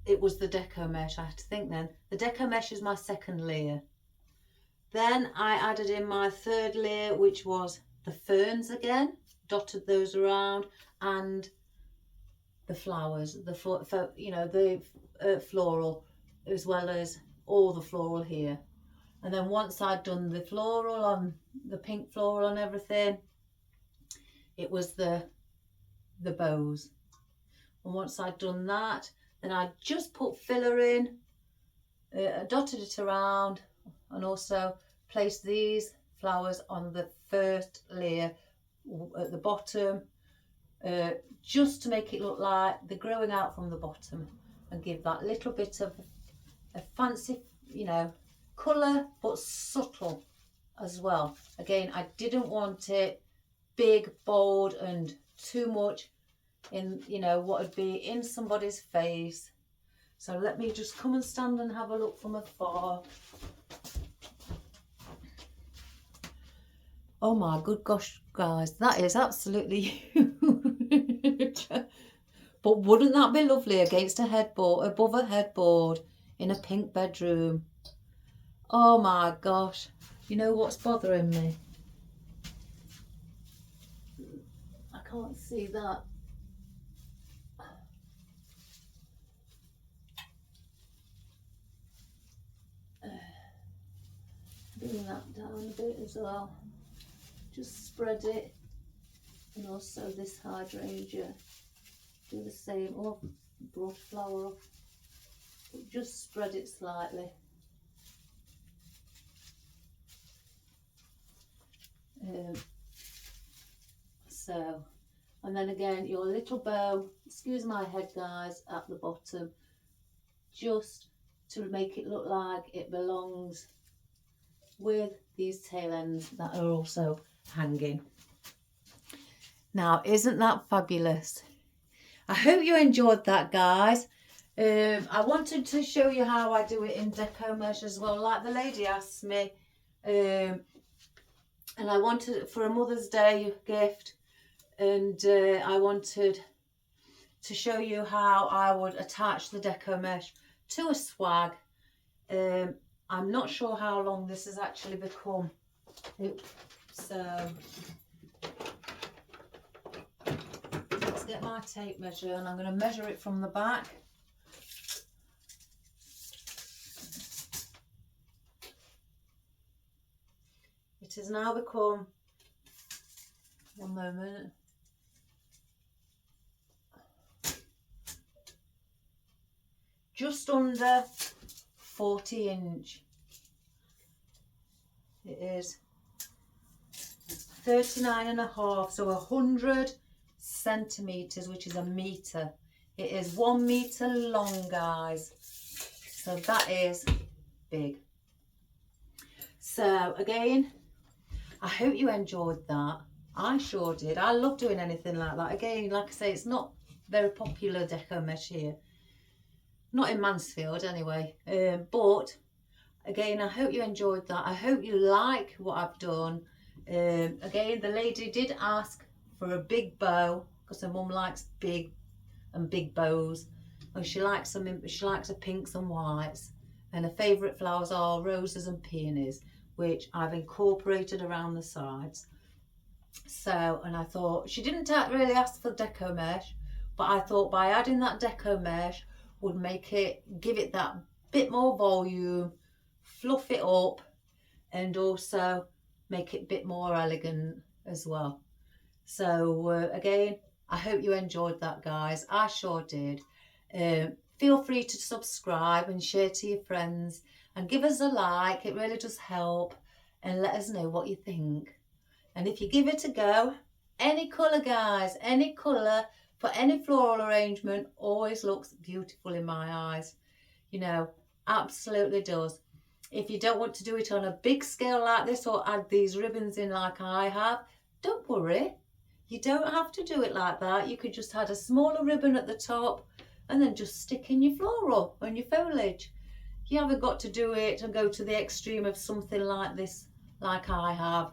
[SPEAKER 1] it was the Deco mesh. I had to think then. The Deco mesh is my second layer. Then I added in my third layer, which was the ferns again, dotted those around, and the flowers, the floral, as well as all the floral here. And then once I'd done the floral on the pink floral and everything, it was the bows. And once I'd done that, then I just put filler in, dotted it around, and also placed these flowers on the first layer at the bottom, just to make it look like they're growing out from the bottom and give that little bit of a fancy, colour, but subtle as well. Again, I didn't want it big, bold, and too much in, what would be in somebody's face. So let me just come and stand and have a look from afar. Oh my good gosh, guys, that is absolutely huge. But wouldn't that be lovely against a headboard, above a headboard in a pink bedroom? Oh my gosh. You know what's bothering me? I can't see that. Bring that down a bit as well. Just spread it. And also this hydrangea. Do the same. Oh, brought a flower up. But just spread it slightly. And then again, your little bow, excuse my head guys, at the bottom, just to make it look like it belongs with these tail ends that are also hanging. Now, isn't that fabulous? I hope you enjoyed that, guys. I wanted to show you how I do it in Deco mesh as well, like the lady asked me, and I wanted it for a Mother's Day gift, and I wanted to show you how I would attach the Deco mesh to a swag. I'm not sure how long this has actually become. So let's get my tape measure, and I'm going to measure it from the back. It has now become, one moment, just under 40 inch. It is 39.5, so 100 centimeters, which is a meter. It is 1 meter long, guys, so that is big. So again, I hope you enjoyed that. I sure did. I love doing anything like that. Again, like I say, it's not very popular Deco mesh here, not in Mansfield anyway, but again, I hope you enjoyed that. I hope you like what I've done. Again, the lady did ask for a big bow because her mum likes big bows, and she likes her pinks and whites, and her favourite flowers are roses and peonies, which I've incorporated around the sides. So, and I thought, she didn't really ask for Deco mesh, but I thought by adding that Deco mesh would make it, give it that bit more volume, fluff it up, and also make it a bit more elegant as well. So again, I hope you enjoyed that, guys. I sure did. Feel free to subscribe and share to your friends, and give us a like. It really does help, and let us know what you think. And if you give it a go, any colour, guys, any colour for any floral arrangement always looks beautiful in my eyes. Absolutely does. If you don't want to do it on a big scale like this, or add these ribbons in like I have, don't worry. You don't have to do it like that. You could just add a smaller ribbon at the top and then just stick in your floral and your foliage. You haven't got to do it and go to the extreme of something like this, like I have.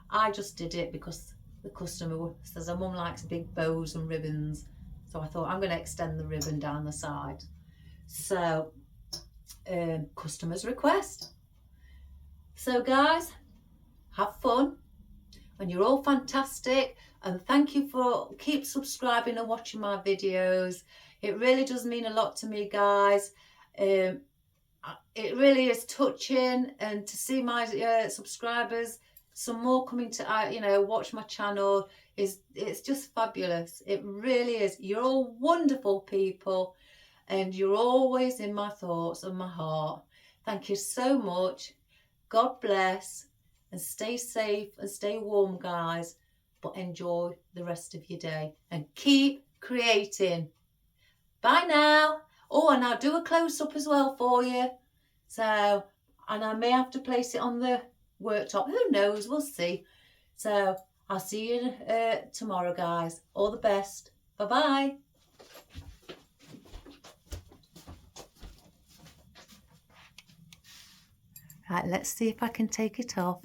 [SPEAKER 1] I just did it because the customer says her mum likes big bows and ribbons, so I thought I'm going to extend the ribbon down the side. So customer's request. So guys, have fun, and you're all fantastic, and thank you for keep subscribing and watching my videos. It really does mean a lot to me, guys. It really is touching, and to see my subscribers, some more coming to watch my channel, it's just fabulous. It really is. You're all wonderful people, and you're always in my thoughts and my heart. Thank you so much. God bless, and stay safe and stay warm, guys, but enjoy the rest of your day and keep creating. Bye now. Oh, and I'll do a close-up as well for you. So, and I may have to place it on the worktop. Who knows? We'll see. So, I'll see you tomorrow, guys. All the best. Bye-bye. Right, let's see if I can take it off.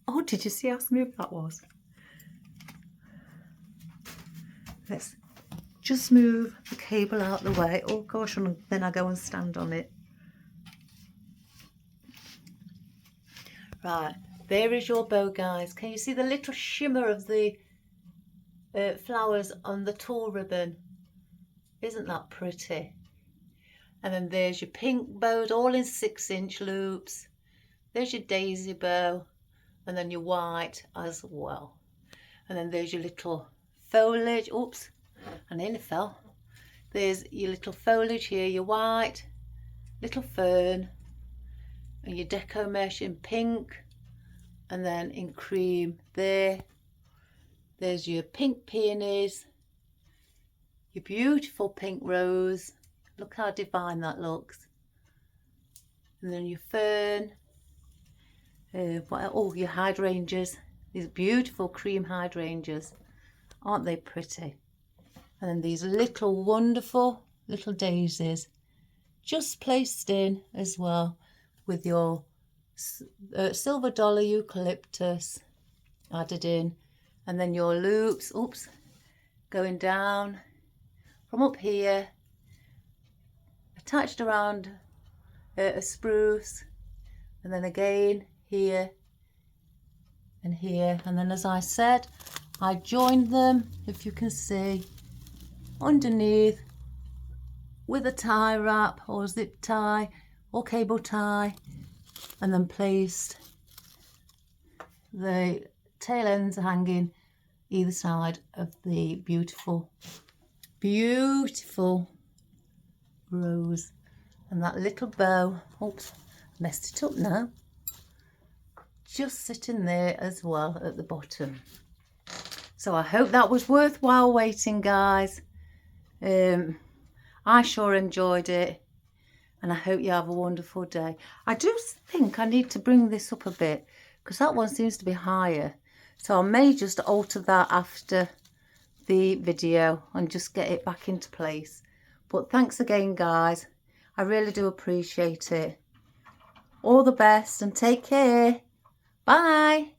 [SPEAKER 1] Oh, did you see how smooth that was? Let's just move the cable out the way. Oh gosh, and then I go and stand on it. Right, there is your bow, guys. Can you see the little shimmer of the flowers on the tulle ribbon? Isn't that pretty? And then there's your pink bows, all in 6-inch loops. There's your daisy bow, and then your white as well. And then there's your little foliage. Oops, I nearly fell. There's your little foliage here, your white, little fern, and your deco mesh in pink, and then in cream there. There's your pink peonies, your beautiful pink rose. Look how divine that looks. And then your fern. Oh, your hydrangeas. These beautiful cream hydrangeas. Aren't they pretty? And then these little wonderful little daisies. Just placed in as well with your silver dollar eucalyptus added in. And then your loops. Oops. Going down from up here. Attached around a spruce, and then again here and here, and then as I said, I joined them, if you can see, underneath with a tie wrap or zip tie or cable tie, and then placed the tail ends hanging either side of the beautiful rose, and that little bow. Oops, messed it up now. Just sitting there as well at the bottom. So I hope that was worthwhile waiting, guys. I sure enjoyed it, and I hope you have a wonderful day. I do think I need to bring this up a bit because that one seems to be higher, so I may just alter that after the video and just get it back into place. But thanks again, guys. I really do appreciate it. All the best and take care. Bye.